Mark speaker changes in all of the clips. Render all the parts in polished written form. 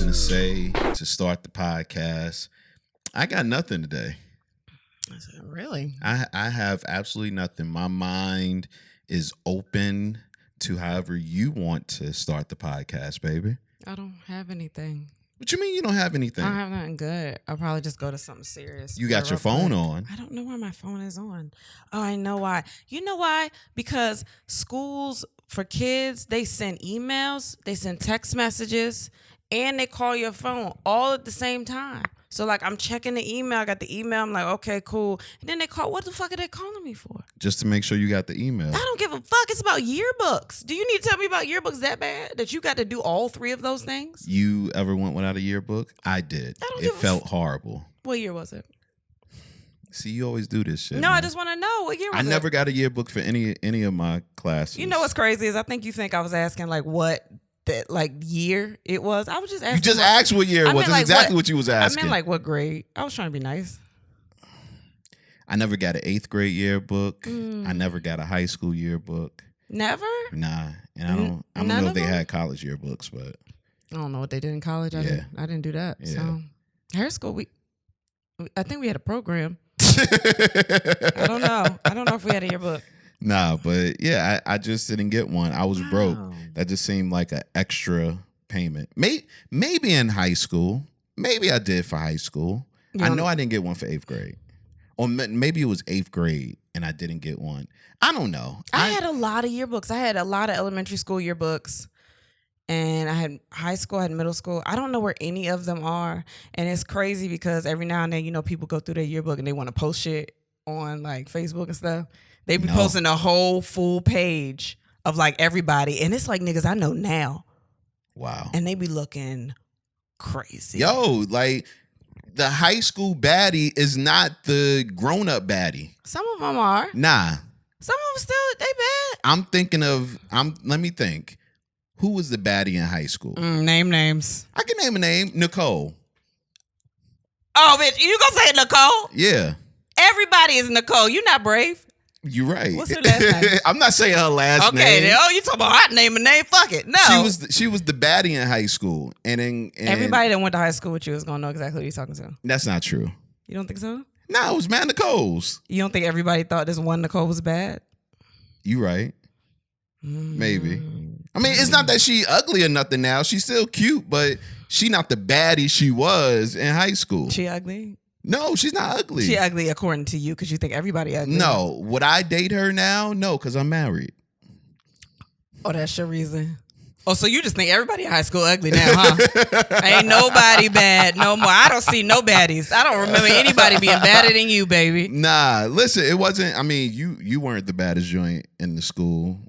Speaker 1: to say to start the podcast. I got nothing today.
Speaker 2: I said, really?
Speaker 1: I have absolutely nothing. My mind is open to however you want to start the podcast, baby.
Speaker 2: I don't have anything.
Speaker 1: What you mean you don't have anything?
Speaker 2: I don't have nothing good. I'll probably just go to something serious.
Speaker 1: You got your phone on.
Speaker 2: I don't know why my phone is on. Oh, I know why. You know why? Because schools for kids, they send emails, they send text messages, and they call your phone all at the same time. So, like, I'm checking the email. I got the email. I'm like, okay, cool. And then they call. What the fuck are they calling me for?
Speaker 1: Just to make sure you got the email.
Speaker 2: I don't give a fuck. It's about yearbooks. Do you need to tell me about yearbooks that bad? That you got to do all three of those things?
Speaker 1: You ever went without a yearbook? I did. It felt horrible.
Speaker 2: What year was it?
Speaker 1: See, you always do this shit.
Speaker 2: No,
Speaker 1: man.
Speaker 2: I just want to know what year was it.
Speaker 1: I never got a yearbook for any of my classes.
Speaker 2: You know what's crazy is I think I was asking like what that like year it was. I was just asking.
Speaker 1: You just asked what year it was. That's
Speaker 2: like
Speaker 1: exactly what you was asking.
Speaker 2: I meant like what grade. I was trying to be nice.
Speaker 1: I never got an 8th grade yearbook. I never got a high school yearbook.
Speaker 2: Never?
Speaker 1: Nah. And I don't know if they had college yearbooks, but
Speaker 2: I don't know what they did in college. I didn't do that.
Speaker 1: Yeah.
Speaker 2: So hair school I think we had a program. I don't know if we had a yearbook.
Speaker 1: Nah, but yeah, I just didn't get one. I was broke. That just seemed like an extra payment. Maybe in high school. Maybe I did for high school. I know I didn't get one for 8th grade. Or maybe it was 8th grade and I didn't get one. I don't know.
Speaker 2: I had a lot of yearbooks. I had a lot of elementary school yearbooks. And I had high school, I had middle school. I don't know where any of them are. And it's crazy because every now and then, you know, people go through their yearbook and they want to post shit on like Facebook and stuff. They be posting a whole full page of like everybody. And it's like niggas I know now.
Speaker 1: Wow.
Speaker 2: And they be looking crazy.
Speaker 1: Yo, like the high school baddie is not the grown-up baddie.
Speaker 2: Some of them are.
Speaker 1: Nah.
Speaker 2: Some of them still, they bad.
Speaker 1: Let me think. Who was the baddie in high school?
Speaker 2: Name names.
Speaker 1: I can name a name. Nicole.
Speaker 2: Oh, bitch, you gonna say Nicole?
Speaker 1: Yeah.
Speaker 2: Everybody is Nicole. You not brave.
Speaker 1: You're right.
Speaker 2: What's her last name?
Speaker 1: I'm not saying her last name.
Speaker 2: Okay, then, you talking about hot name and name? Fuck it. No.
Speaker 1: She was the baddie in high school. And
Speaker 2: everybody that went to high school with you is gonna know exactly who you're talking to.
Speaker 1: That's not true.
Speaker 2: You don't think so?
Speaker 1: No, it was mad Nicole's.
Speaker 2: You don't think everybody thought this one Nicole was bad?
Speaker 1: You right. Maybe. I mean, it's not that she ugly or nothing now. She's still cute, but she not the baddie she was in high school.
Speaker 2: She ugly?
Speaker 1: No, she's not ugly.
Speaker 2: She ugly according to you because you think everybody ugly.
Speaker 1: No. Would I date her now? No, because I'm married.
Speaker 2: Oh, that's your reason. Oh, so you just think everybody in high school ugly now, huh? Ain't nobody bad no more. I don't see no baddies. I don't remember anybody being badder than you, baby.
Speaker 1: Nah, listen, it wasn't. I mean, you weren't the baddest joint in the school.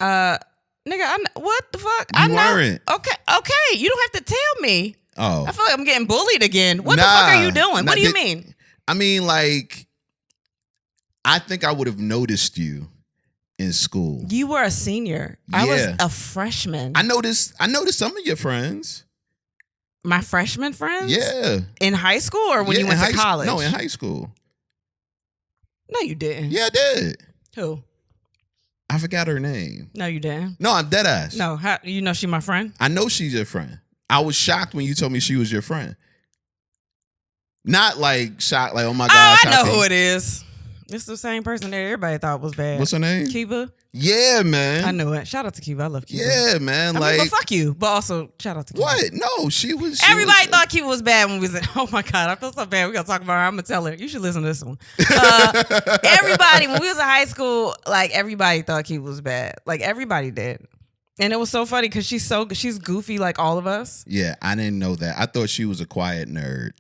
Speaker 2: Nigga, what the fuck?
Speaker 1: You weren't.
Speaker 2: Okay. You don't have to tell me.
Speaker 1: Oh.
Speaker 2: I feel like I'm getting bullied again. What the fuck are you doing? What do you mean?
Speaker 1: I mean, like, I think I would have noticed you in school.
Speaker 2: You were a senior.
Speaker 1: Yeah.
Speaker 2: I was a freshman.
Speaker 1: I noticed some of your friends.
Speaker 2: My freshman friends?
Speaker 1: Yeah.
Speaker 2: In high school or when you went to college?
Speaker 1: No, in high school.
Speaker 2: No, you didn't.
Speaker 1: Yeah, I did.
Speaker 2: Who?
Speaker 1: I forgot her name.
Speaker 2: No, you didn't.
Speaker 1: No, I'm dead ass.
Speaker 2: No, you know she my friend?
Speaker 1: I know she's your friend. I was shocked when you told me she was your friend. Not like shocked, like, oh my gosh.
Speaker 2: I know who it is. It's the same person that everybody thought was bad.
Speaker 1: What's her name?
Speaker 2: Kiva.
Speaker 1: Yeah, man.
Speaker 2: I knew it. Shout out to Kiva. I love Kiva.
Speaker 1: Yeah, man.
Speaker 2: I mean, but fuck you. But also, shout out to Kiva.
Speaker 1: What? No, she was.
Speaker 2: Everybody thought Kiva was bad when we was in. Oh my God, I feel so bad. We got to talk about her. I'm going to tell her. You should listen to this one. Everybody, when we was in high school, like, everybody thought Kiva was bad. Like, everybody did. And it was so funny because she's goofy like all of us.
Speaker 1: Yeah, I didn't know that. I thought she was a quiet nerd.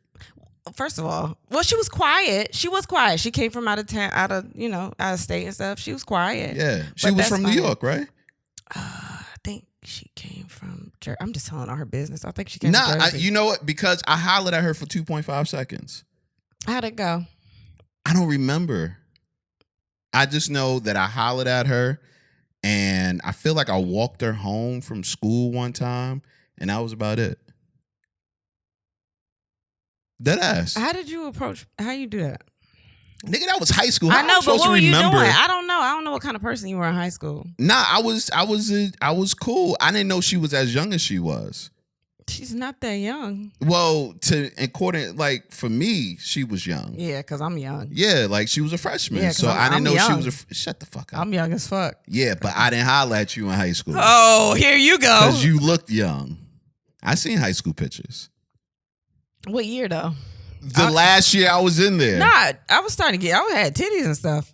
Speaker 2: First of all, well, she was quiet. She was quiet. She came from out of town, out of state and stuff. She was quiet.
Speaker 1: Yeah, she was from New York, right?
Speaker 2: I think she came from Jersey. I'm just telling all her business. I think she came from Jersey.
Speaker 1: You know what? Because I hollered at her for 2.5 seconds.
Speaker 2: How'd it go?
Speaker 1: I don't remember. I just know that I hollered at her, and I feel like I walked her home from school one time, and that was about it. Dead ass.
Speaker 2: How did you approach? How you do that?
Speaker 1: Nigga, that was high school.
Speaker 2: I know, but what were you doing? I don't know. I don't know what kind of person you were in high school.
Speaker 1: Nah, I was cool. I didn't know she was as young as she was.
Speaker 2: She's not that young.
Speaker 1: Well, like for me, she was young.
Speaker 2: Yeah, because I'm young.
Speaker 1: Yeah, like she was a freshman.
Speaker 2: Yeah,
Speaker 1: so I didn't know
Speaker 2: young.
Speaker 1: she was shut the fuck up.
Speaker 2: I'm young as fuck.
Speaker 1: Yeah, but I didn't holler at you in high school.
Speaker 2: Oh, here you go.
Speaker 1: Because you looked young. I seen high school pictures.
Speaker 2: What year though?
Speaker 1: The last year I was in there.
Speaker 2: Nah, I was starting to I had titties and stuff.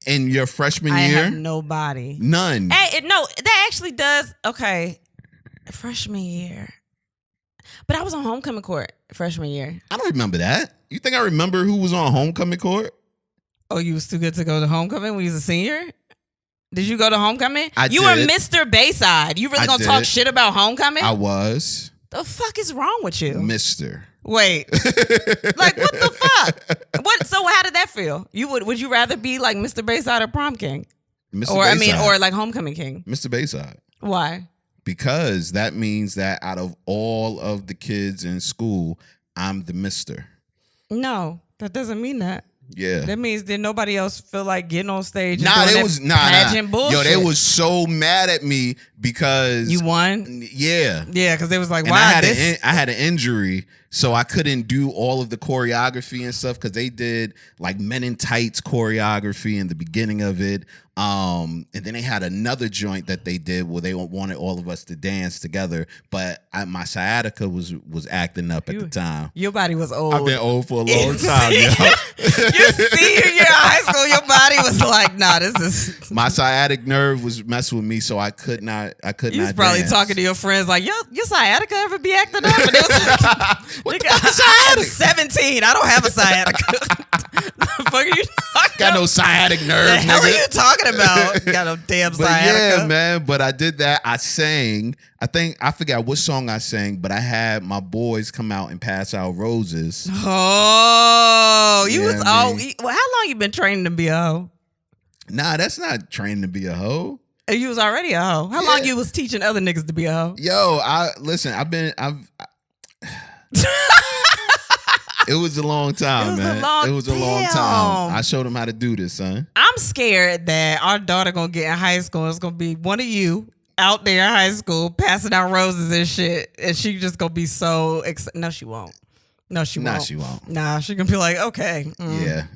Speaker 1: In your freshman year?
Speaker 2: I had no body.
Speaker 1: None.
Speaker 2: Hey, no, that actually does. Okay. Freshman year. But I was on homecoming court freshman year.
Speaker 1: I don't remember that. You think I remember who was on homecoming court?
Speaker 2: Oh, you was too good to go to homecoming when you was a senior? Did you go to homecoming? You
Speaker 1: did.
Speaker 2: were Mr. Bayside. You really gonna talk shit about homecoming?
Speaker 1: I was.
Speaker 2: The fuck is wrong with you?
Speaker 1: Mr.
Speaker 2: Wait. Like, what the fuck? So how did that feel? Would you rather be like Mr. Bayside or prom king?
Speaker 1: Mr. Bayside.
Speaker 2: Or like homecoming king?
Speaker 1: Mr. Bayside.
Speaker 2: Why?
Speaker 1: Because that means that out of all of the kids in school, I'm the mister.
Speaker 2: No, that doesn't mean that.
Speaker 1: Yeah.
Speaker 2: That means that nobody else feel like getting on stage and
Speaker 1: pageant
Speaker 2: bullshit.
Speaker 1: Yo, they was so mad at me because
Speaker 2: you won?
Speaker 1: Yeah.
Speaker 2: Yeah, because they was like,
Speaker 1: and
Speaker 2: why
Speaker 1: I had an injury, so I couldn't do all of the choreography and stuff because they did like Men in Tights choreography in the beginning of it. And then they had another joint that they did where they wanted all of us to dance together, but my sciatica was acting up at the time.
Speaker 2: Your body was old.
Speaker 1: I've been old for a long time, yo.
Speaker 2: Your senior year of high school, your body was like, nah, this is...
Speaker 1: My sciatic nerve was messing with me, so I could not
Speaker 2: You was probably
Speaker 1: dance.
Speaker 2: talking to your friends like, yo, your sciatica ever be acting up? And it was like,
Speaker 1: what the fuck is sciatic?
Speaker 2: I'm 17. I don't have a sciatica. The fuck are you talking
Speaker 1: Got no sciatic nerve,
Speaker 2: The hell
Speaker 1: nigga.
Speaker 2: are you talking about? Got no damn sciatica.
Speaker 1: Yeah, man. But I did that. I sang. I forgot what song I sang, but I had my boys come out and pass out roses.
Speaker 2: Oh, you was all. Well, how long you been training to be a hoe?
Speaker 1: Nah, that's not training to be a hoe.
Speaker 2: You was already a hoe. How long you was teaching other niggas to be a hoe?
Speaker 1: Yo, It was a long time, man. It was a long time. I showed them how to do this, son.
Speaker 2: I'm scared that our daughter gonna get in high school. It's gonna be one of you out there in high school passing out roses and shit, and she just gonna be so excited. No, she won't. No, she won't.
Speaker 1: Nah, she won't.
Speaker 2: Nah, she gonna be like, okay.
Speaker 1: Yeah.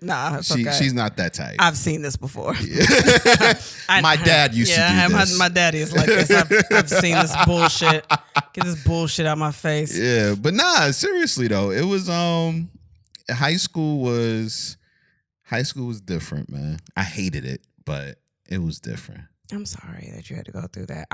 Speaker 2: Nah, it's okay.
Speaker 1: She's not that type.
Speaker 2: I've seen this before.
Speaker 1: Yeah. My dad used to do this.
Speaker 2: My daddy is like this. I've seen this bullshit. Get this bullshit out my face.
Speaker 1: Yeah, but nah, seriously though, it was high school was different, man. I hated it, but it was different.
Speaker 2: I'm sorry that you had to go through that.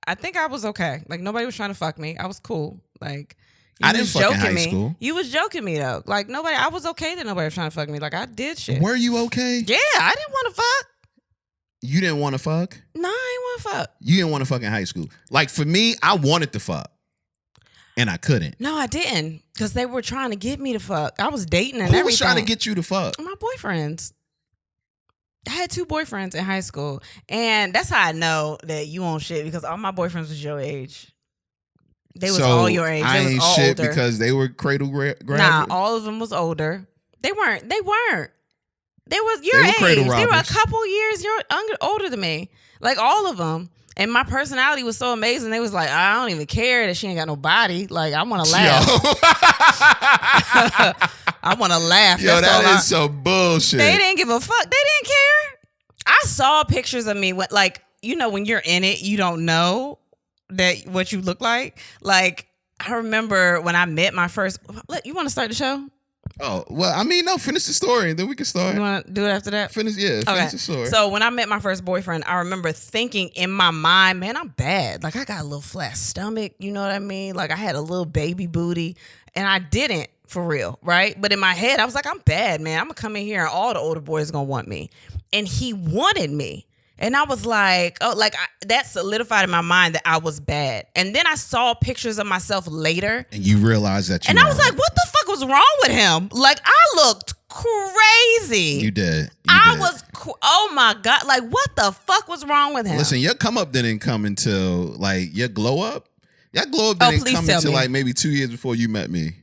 Speaker 2: I think I was okay. Like, nobody was trying to fuck me. I was cool. Like,
Speaker 1: I didn't fuck in high
Speaker 2: me.
Speaker 1: school.
Speaker 2: You was joking me though. Like, I was okay that nobody was trying to fuck me. Like, I did shit.
Speaker 1: Were you okay?
Speaker 2: Yeah, I didn't want to fuck.
Speaker 1: You didn't want to fuck?
Speaker 2: No, I didn't want to fuck.
Speaker 1: You didn't want to fuck in high school. Like, for me, I wanted to fuck. And I couldn't.
Speaker 2: No, I didn't. Because they were trying to get me to fuck. I was dating and
Speaker 1: Who
Speaker 2: everything.
Speaker 1: was trying to get you to fuck?
Speaker 2: My boyfriends. I had 2 boyfriends in high school. And that's how I know that you on shit, because all my boyfriends was your age. They was all your age.
Speaker 1: I
Speaker 2: they was
Speaker 1: ain't
Speaker 2: all
Speaker 1: shit
Speaker 2: older.
Speaker 1: Because they were cradle grabbers?
Speaker 2: Nah, all of them was older. They weren't. They was your age.
Speaker 1: Cradle
Speaker 2: They were a
Speaker 1: robbers.
Speaker 2: couple years older than me. Like, all of them. And my personality was so amazing. They was like, I don't even care that she ain't got no body. Like, I want to laugh. I want to laugh.
Speaker 1: Yo, that is so bullshit.
Speaker 2: They didn't give a fuck. They didn't care. I saw pictures of me when, like, you know, when you're in it, you don't know that what you look like. Like, I remember when I met my first. You want to start the show?
Speaker 1: Oh, well, I mean, no, finish the story and then we can start.
Speaker 2: You want to do it after that?
Speaker 1: Finish the story.
Speaker 2: So when I met my first boyfriend, I remember thinking in my mind, man, I'm bad. Like, I got a little flat stomach, you know what I mean? Like, I had a little baby booty, and I didn't, for real, right? But in my head, I was like, I'm bad, man. I'm going to come in here and all the older boys going to want me. And he wanted me. And I was like, that solidified in my mind that I was bad. And then I saw pictures of myself later.
Speaker 1: And you realized that you
Speaker 2: I was like, what the fuck was wrong with him? Like, I looked crazy.
Speaker 1: You did.
Speaker 2: Oh my God. Like, what the fuck was wrong with him?
Speaker 1: Listen, your come up didn't come until, like, your glow up. Your glow up didn't come until, like, maybe 2 years before you met me.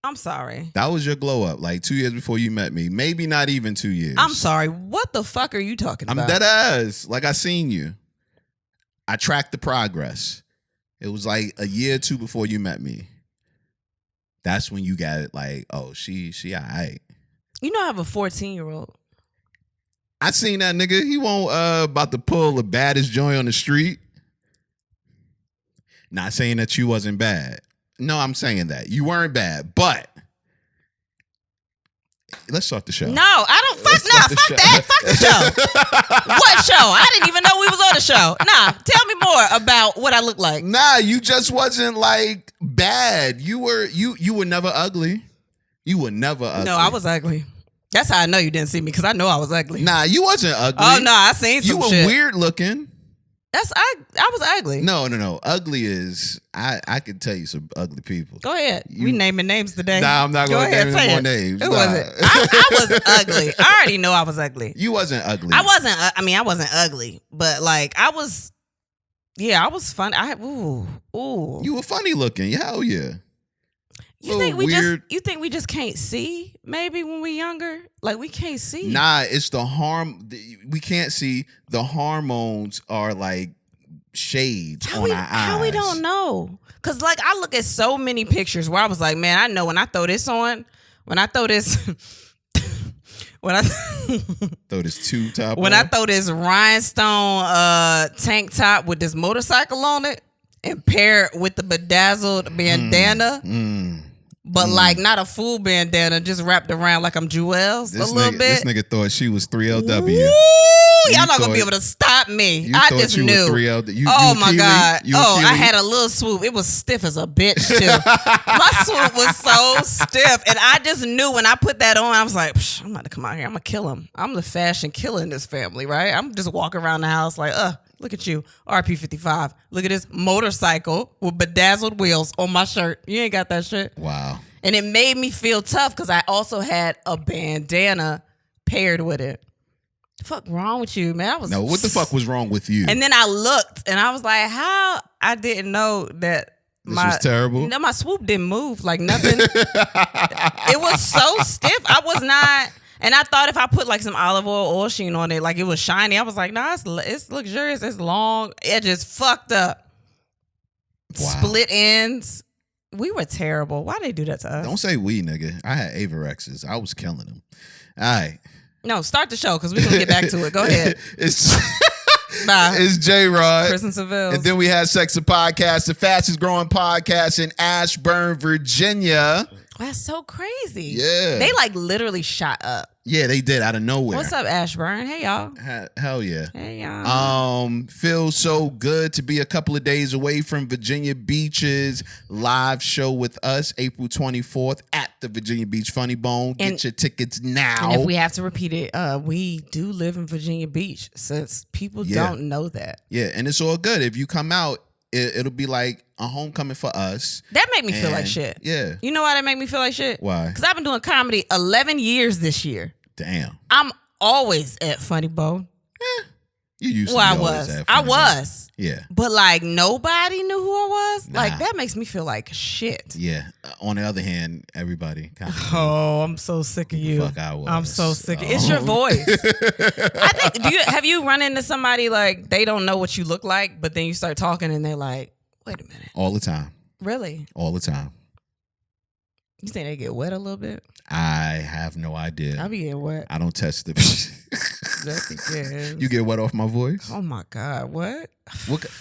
Speaker 2: I'm sorry.
Speaker 1: That was your glow up, like 2 years before you met me. Maybe not even 2 years.
Speaker 2: I'm sorry. What the fuck are you talking about?
Speaker 1: I'm dead ass. Like, I seen you. I tracked the progress. It was like a year or two before you met me. That's when you got it like, oh, she all right.
Speaker 2: You know I have a 14-year-old.
Speaker 1: I seen that nigga. He won't about to pull the baddest joint on the street. Not saying that you wasn't bad. No, I'm saying that. You weren't bad, but let's start the show.
Speaker 2: No, I don't. Fuck that. Fuck the show. What show? I didn't even know we was on the show. Nah, tell me more about what I look like.
Speaker 1: Nah, you just wasn't like bad. You were never ugly. You were never ugly.
Speaker 2: No, I was ugly. That's how I know you didn't see me, because I know I was ugly.
Speaker 1: Nah, you wasn't ugly.
Speaker 2: Oh no, I seen some shit.
Speaker 1: You were weird looking.
Speaker 2: I was ugly.
Speaker 1: No. Ugly is I could tell you some ugly people.
Speaker 2: Go ahead. We naming names today.
Speaker 1: Nah, I'm not going to name any more names.
Speaker 2: Who was it? I was ugly. I already know I was ugly.
Speaker 1: You wasn't ugly.
Speaker 2: I wasn't ugly, but like I was fun. Ooh.
Speaker 1: You were funny looking. Hell yeah.
Speaker 2: You think we just can't see maybe when we're younger? Like we can't see.
Speaker 1: Nah, it's the we can't see. The hormones are like shades on our eyes.
Speaker 2: How we don't know? Cause like I look at so many pictures where I was like, man, I know when I throw this on, when I throw this
Speaker 1: throw this tube top
Speaker 2: when
Speaker 1: on.
Speaker 2: I throw this rhinestone tank top with this motorcycle on it and pair it with the bedazzled bandana. But like not a full bandana, just wrapped around like I'm Jewels a little bit.
Speaker 1: This nigga thought she was 3LW.
Speaker 2: Woo! Y'all not gonna be able to stop me. I just knew. Oh my God. I had a little swoop. It was stiff as a bitch too. My swoop was so stiff. And I just knew when I put that on, I was like, I'm about to come out here. I'm gonna kill him. I'm the fashion killer in this family, right? I'm just walking around the house like, look at you, RP55. Look at this motorcycle with bedazzled wheels on my shirt. You ain't got that shit.
Speaker 1: Wow.
Speaker 2: And it made me feel tough because I also had a bandana paired with it. The fuck wrong with you, man?
Speaker 1: No, what the fuck was wrong with you?
Speaker 2: And then I looked and I was like, how I didn't know that
Speaker 1: this was terrible?
Speaker 2: No, my swoop didn't move like nothing. It was so stiff. I was not... And I thought if I put like some olive oil sheen on it, like it was shiny. I was like, nah, it's luxurious. It's long. It just fucked up. Wow. Split ends. We were terrible. Why they do that to us?
Speaker 1: Don't say we, nigga. I had Avorexes. I was killing them. All right.
Speaker 2: No, start the show because we're going to get back to it. Go ahead.
Speaker 1: It's J-Rod.
Speaker 2: Kristen Sivills.
Speaker 1: And then we had Sex the Podcast, the fastest growing podcast in Ashburn, Virginia.
Speaker 2: That's so crazy.
Speaker 1: Yeah.
Speaker 2: They like literally shot up.
Speaker 1: Yeah, they did out of nowhere.
Speaker 2: What's up, Ashburn? Hey, y'all.
Speaker 1: Hell yeah.
Speaker 2: Hey, y'all.
Speaker 1: Feels so good to be a couple of days away from Virginia Beach's live show with us, April 24th at the Virginia Beach Funny Bone. Get your tickets now.
Speaker 2: And if we have to repeat it, we do live in Virginia Beach, since people don't know that.
Speaker 1: Yeah, and it's all good. If you come out, it'll be like a homecoming for us.
Speaker 2: That made me feel like shit.
Speaker 1: Yeah.
Speaker 2: You know why that made me feel like shit?
Speaker 1: Why?
Speaker 2: Because I've been doing comedy 11 years this year.
Speaker 1: Damn.
Speaker 2: I'm always at Funny Bone.
Speaker 1: You used to be always at Funny
Speaker 2: Bone.
Speaker 1: Yeah.
Speaker 2: But like nobody knew who I was.
Speaker 1: Nah.
Speaker 2: Like that makes me feel like shit.
Speaker 1: Yeah. On the other hand, everybody kind of
Speaker 2: I'm so sick of you.
Speaker 1: Fuck I was.
Speaker 2: I'm so sick. It's your voice. I think. Have you run into somebody like they don't know what you look like, but then you start talking and they're like, "Wait a minute."
Speaker 1: All the time.
Speaker 2: Really?
Speaker 1: All the time.
Speaker 2: You think they get wet a little bit?
Speaker 1: I have no idea.
Speaker 2: I be getting wet.
Speaker 1: I don't test it.
Speaker 2: Yes.
Speaker 1: You get wet off my voice?
Speaker 2: Oh my God! What?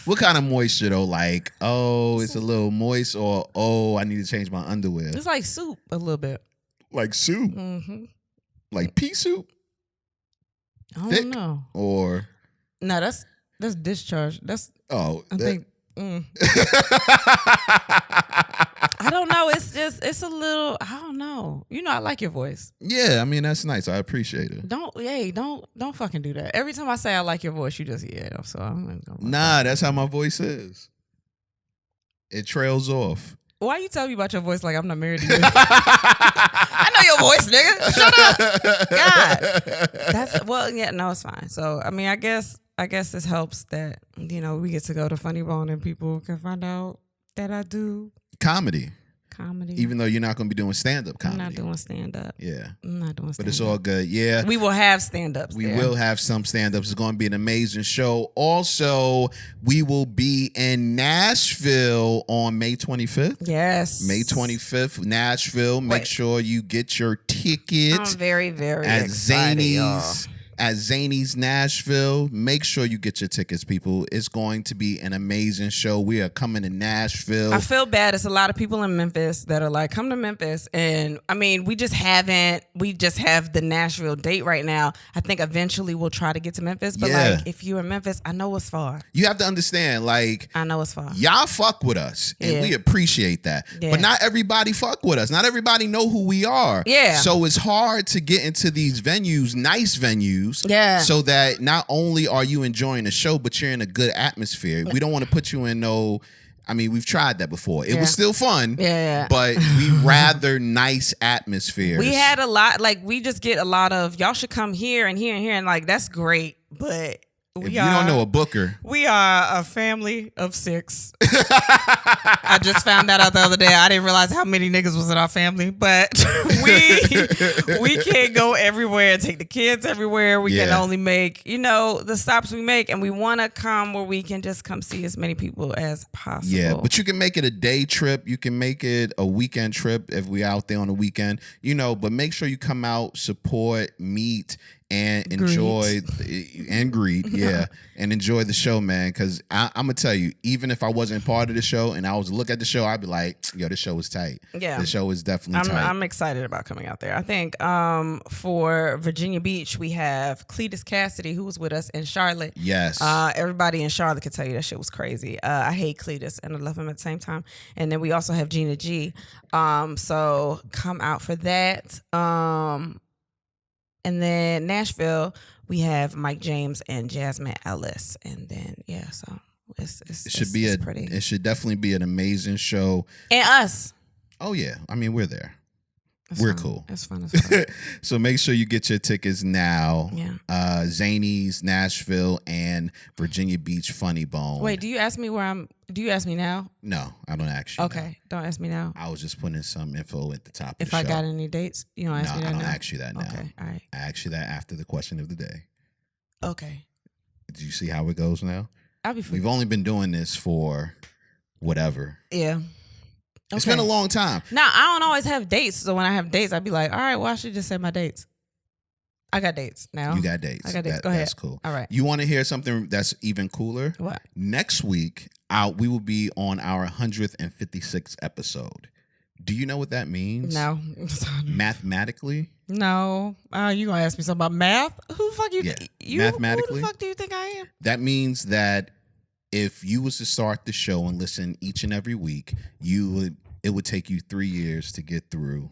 Speaker 1: What kind of moisture though? Like, it's a little moist, or I need to change my underwear.
Speaker 2: It's like soup a little bit.
Speaker 1: Like soup?
Speaker 2: Mm-hmm.
Speaker 1: Like pea soup?
Speaker 2: I
Speaker 1: Thick?
Speaker 2: don't know.
Speaker 1: Or
Speaker 2: no, that's discharge. That's I think. I don't know. It's a little. I don't know. You know, I like your voice.
Speaker 1: Yeah, I mean that's nice. I appreciate it.
Speaker 2: Don't fucking do that. Every time I say I like your voice, you just So I'm
Speaker 1: nah, that's how my voice is. It trails off.
Speaker 2: Why you tell me about your voice like I'm not married to you? I know your voice, nigga. Shut up. God. No, it's fine. So I mean, I guess this helps that we get to go to Funny Bone and people can find out that I do
Speaker 1: comedy.
Speaker 2: comedy.
Speaker 1: Even though you're not going to be doing stand-up comedy.
Speaker 2: I'm not doing stand-up.
Speaker 1: Yeah.
Speaker 2: I'm not doing stand-up.
Speaker 1: But it's all good. Yeah.
Speaker 2: We will have stand-ups.
Speaker 1: We will have some stand-ups. It's going to be an amazing show. Also, we will be in Nashville on May 25th.
Speaker 2: Yes.
Speaker 1: May 25th, Nashville. Make sure you get your ticket.
Speaker 2: I'm very, very excited,
Speaker 1: at Zany's Nashville. Make sure you get your tickets, people. It's going to be an amazing show. We are coming to Nashville.
Speaker 2: I feel bad. It's a lot of people in Memphis that are like, come to Memphis. And I mean, we just have the Nashville date right now. I think eventually we'll try to get to Memphis. But like, if you're in Memphis, I know it's far.
Speaker 1: You have to understand, like,
Speaker 2: I know it's far.
Speaker 1: Y'all fuck with us. And we appreciate that. Yeah. But not everybody fuck with us. Not everybody know who we are.
Speaker 2: Yeah.
Speaker 1: So it's hard to get into these venues, nice venues.
Speaker 2: Yeah.
Speaker 1: So that not only are you enjoying the show, but you're in a good atmosphere. We don't want to put you in we've tried that before. It was still fun.
Speaker 2: Yeah.
Speaker 1: But we rather nice atmospheres.
Speaker 2: We had a lot, like, we just get a lot of, y'all should come here and here and here. And like, that's great. But
Speaker 1: if you don't know a booker.
Speaker 2: We are a family of 6. I just found that out the other day. I didn't realize how many niggas was in our family, but we can't go everywhere and take the kids everywhere. We can only make, the stops we make, and we want to come where we can just come see as many people as possible.
Speaker 1: Yeah, but you can make it a day trip. You can make it a weekend trip if we out there on the weekend, but make sure you come out, support, meet, and enjoy and greet, and enjoy the show, man. Because I'm gonna tell you, even if I wasn't part of the show and I was to look at the show, I'd be like, "Yo, this show is tight."
Speaker 2: Yeah,
Speaker 1: the show is definitely tight.
Speaker 2: I'm excited about coming out there. I think for Virginia Beach, we have Cletus Cassidy, who was with us in Charlotte.
Speaker 1: Yes,
Speaker 2: everybody in Charlotte could tell you that shit was crazy. I hate Cletus and I love him at the same time. And then we also have Gina G. So come out for that. And then Nashville, we have Mike James and Jasmine Ellis. And then, so it
Speaker 1: should definitely be an amazing show.
Speaker 2: And us.
Speaker 1: Oh, yeah. I mean, we're there. We're cool.
Speaker 2: It's fun.
Speaker 1: So make sure you get your tickets now.
Speaker 2: Yeah.
Speaker 1: Zany's, Nashville, and Virginia Beach Funny Bone.
Speaker 2: Wait, do you ask me do you ask me now?
Speaker 1: No, I don't ask you.
Speaker 2: Okay, don't ask me now.
Speaker 1: I was just putting some info at the top of
Speaker 2: the show. If I got any dates, you don't ask me that now?
Speaker 1: No, I don't ask you that now.
Speaker 2: Okay, all right.
Speaker 1: I ask you that after the question of the day.
Speaker 2: Okay.
Speaker 1: Did you see how it goes now?
Speaker 2: We've
Speaker 1: only been doing this for whatever.
Speaker 2: Yeah. Okay.
Speaker 1: It's been a long time.
Speaker 2: Now, I don't always have dates. So when I have dates, I'd be like, all right, well, I should just say my dates. I got dates now.
Speaker 1: You got dates.
Speaker 2: I got dates. Go ahead.
Speaker 1: That's cool.
Speaker 2: All right.
Speaker 1: You want to hear something that's even cooler?
Speaker 2: What?
Speaker 1: Next week, we will be on our 156th episode. Do you know what that means?
Speaker 2: No.
Speaker 1: Mathematically?
Speaker 2: No. You going to ask me something about math? Who the fuck you think?
Speaker 1: Mathematically?
Speaker 2: Who the fuck do you think I am?
Speaker 1: That means that if you was to start the show and listen each and every week, it would take you 3 years to get through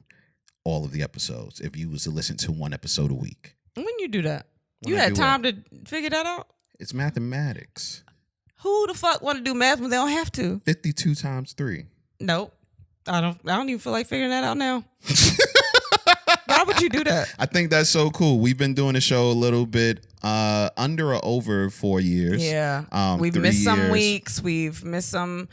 Speaker 1: all of the episodes if you was to listen to one episode a week.
Speaker 2: When you do that? You had time to figure that out?
Speaker 1: It's mathematics.
Speaker 2: Who the fuck want to do math when they don't have to?
Speaker 1: 52 times 3.
Speaker 2: Nope. I don't even feel like figuring that out now. Why would you do that?
Speaker 1: I think that's so cool. We've been doing the show a little bit under or over 4 years.
Speaker 2: Yeah. We've missed some weeks. We've missed some.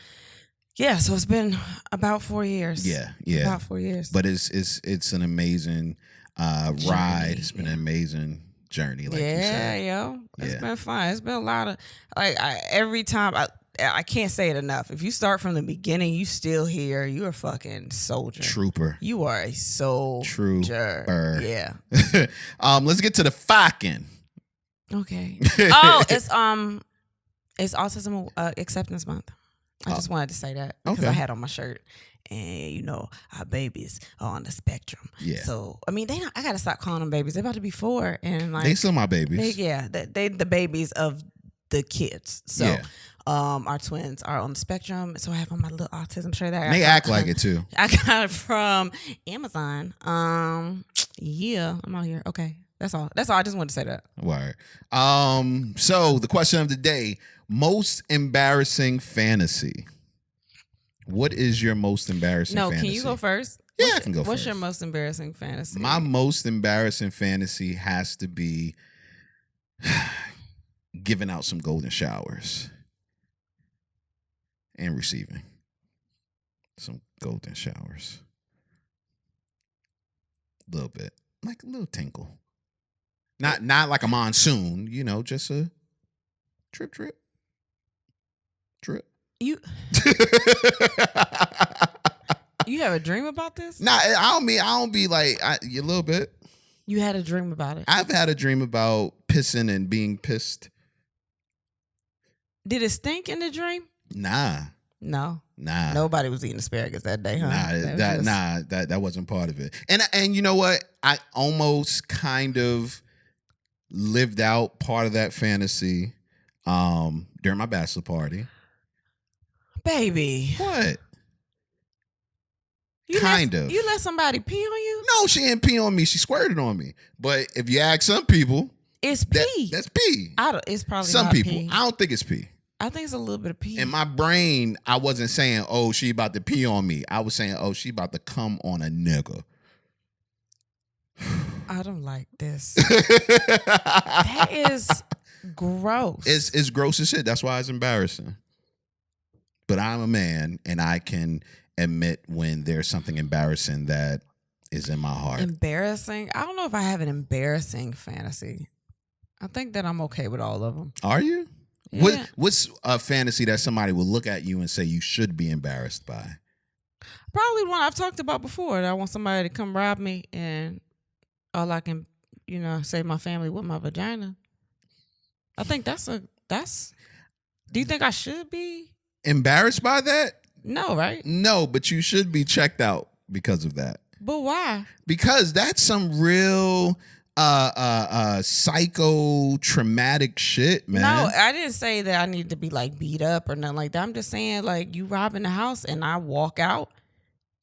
Speaker 2: Yeah, so it's been about 4 years.
Speaker 1: Yeah.
Speaker 2: About 4 years.
Speaker 1: But it's an amazing ride. It's been an amazing journey, like you said.
Speaker 2: It's been fun. It's been a lot of every time I can't say it enough. If you start from the beginning, you still here. You're a fucking soldier.
Speaker 1: Trooper.
Speaker 2: You are a soldier.
Speaker 1: Trooper.
Speaker 2: Yeah.
Speaker 1: Let's get to the fucking.
Speaker 2: Okay. Oh, it's Autism Acceptance Month. I just wanted to say that because I had on my shirt, and our babies are on the spectrum.
Speaker 1: Yeah.
Speaker 2: So I mean, I gotta stop calling them babies. They're about to be 4, and like
Speaker 1: they still my babies.
Speaker 2: They the babies of the kids. So our twins are on the spectrum. So I have on my little autism shirt.
Speaker 1: They act like it too.
Speaker 2: I got it from Amazon. I'm out here. Okay. That's all. I just wanted to say that.
Speaker 1: Word. So the question of the day: most embarrassing fantasy. What is your most embarrassing fantasy?
Speaker 2: No, can you go first?
Speaker 1: Yeah, I can go first.
Speaker 2: What's your most embarrassing fantasy?
Speaker 1: My most embarrassing fantasy has to be giving out some golden showers and receiving. some golden showers. A little bit. Like a little tinkle. Not like a monsoon, just a drip.
Speaker 2: You have a dream about this?
Speaker 1: Nah, I don't be like a little bit.
Speaker 2: You had a dream about it?
Speaker 1: I've had a dream about pissing and being pissed.
Speaker 2: Did it stink in the dream?
Speaker 1: Nah.
Speaker 2: No.
Speaker 1: Nah.
Speaker 2: Nobody was eating asparagus that day, huh?
Speaker 1: That wasn't part of it. And you know what? I almost kind of lived out part of that fantasy during my bachelor party.
Speaker 2: Baby.
Speaker 1: What?
Speaker 2: You let somebody pee on you?
Speaker 1: No, she didn't pee on me. She squirted on me. But if you ask some people,
Speaker 2: it's pee.
Speaker 1: That's pee.
Speaker 2: It's probably
Speaker 1: some
Speaker 2: not
Speaker 1: people.
Speaker 2: pee.
Speaker 1: I don't think it's pee.
Speaker 2: I think it's a little bit of pee.
Speaker 1: In my brain, I wasn't saying, "Oh, she about to pee on me." I was saying, "Oh, she about to come on a nigga."
Speaker 2: I don't like this. That is gross.
Speaker 1: It's gross as shit. That's why it's embarrassing. But I'm a man, and I can admit when there's something embarrassing that is in my heart.
Speaker 2: Embarrassing? I don't know if I have an embarrassing fantasy. I think that I'm okay with all of them.
Speaker 1: Are you?
Speaker 2: Yeah.
Speaker 1: What's a fantasy that somebody will look at you and say you should be embarrassed by?
Speaker 2: Probably one I've talked about before. That I want somebody to come rob me and all I can, save my family with my vagina. I think that's. Do you think I should be
Speaker 1: embarrassed by that?
Speaker 2: No, right?
Speaker 1: No, but you should be checked out because of that.
Speaker 2: But why?
Speaker 1: Because that's some real psycho traumatic shit, man.
Speaker 2: No, I didn't say that I need to be like beat up or nothing like that. I'm just saying like you robbing the house and I walk out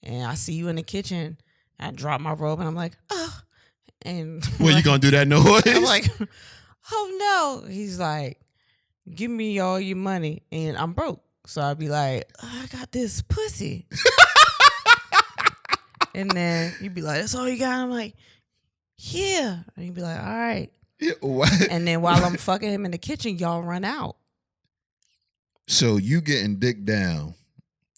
Speaker 2: and I see you in the kitchen. I drop my robe and I'm like, oh. And
Speaker 1: you gonna do that noise?
Speaker 2: I'm like, oh no. He's like, give me all your money and I'm broke. So I'd be like, I got this pussy. And then you'd be like, that's all you got? I'm like, yeah. And you'd be like, all right.
Speaker 1: Yeah, what?
Speaker 2: And then while I'm fucking him in the kitchen, y'all run out.
Speaker 1: So you getting dick down.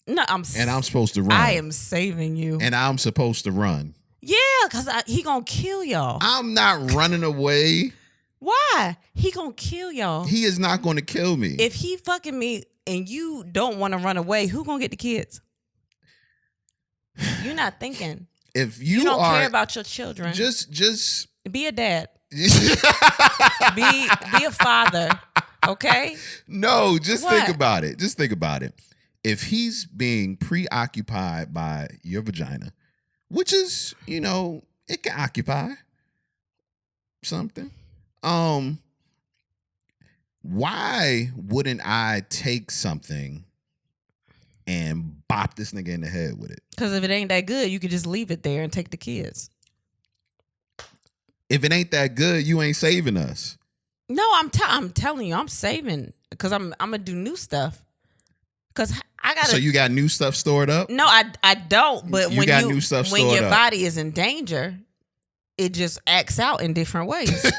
Speaker 2: No, I'm
Speaker 1: supposed to run.
Speaker 2: I am saving you.
Speaker 1: And I'm supposed to run.
Speaker 2: Yeah, because he gonna kill y'all.
Speaker 1: I'm not running away.
Speaker 2: Why? He gonna kill y'all.
Speaker 1: He is not going to kill me.
Speaker 2: If he fucking me and you don't want to run away, who gonna get the kids? You're not thinking.
Speaker 1: If
Speaker 2: you don't care about your children,
Speaker 1: just
Speaker 2: be a dad. be a father. Okay?
Speaker 1: No, think about it. Just think about it. If he's being preoccupied by your vagina, which is, it can occupy something. Why wouldn't I take something and bop this nigga in the head with it?
Speaker 2: Because if it ain't that good, you could just leave it there and take the kids.
Speaker 1: If it ain't that good, you ain't saving us.
Speaker 2: No, I'm telling you, I'm saving because I'm gonna do new stuff. Because I got.
Speaker 1: So you got new stuff stored up?
Speaker 2: No, I don't. But when
Speaker 1: new stuff
Speaker 2: when
Speaker 1: stored
Speaker 2: your
Speaker 1: up.
Speaker 2: body is in danger, it just acts out in different ways.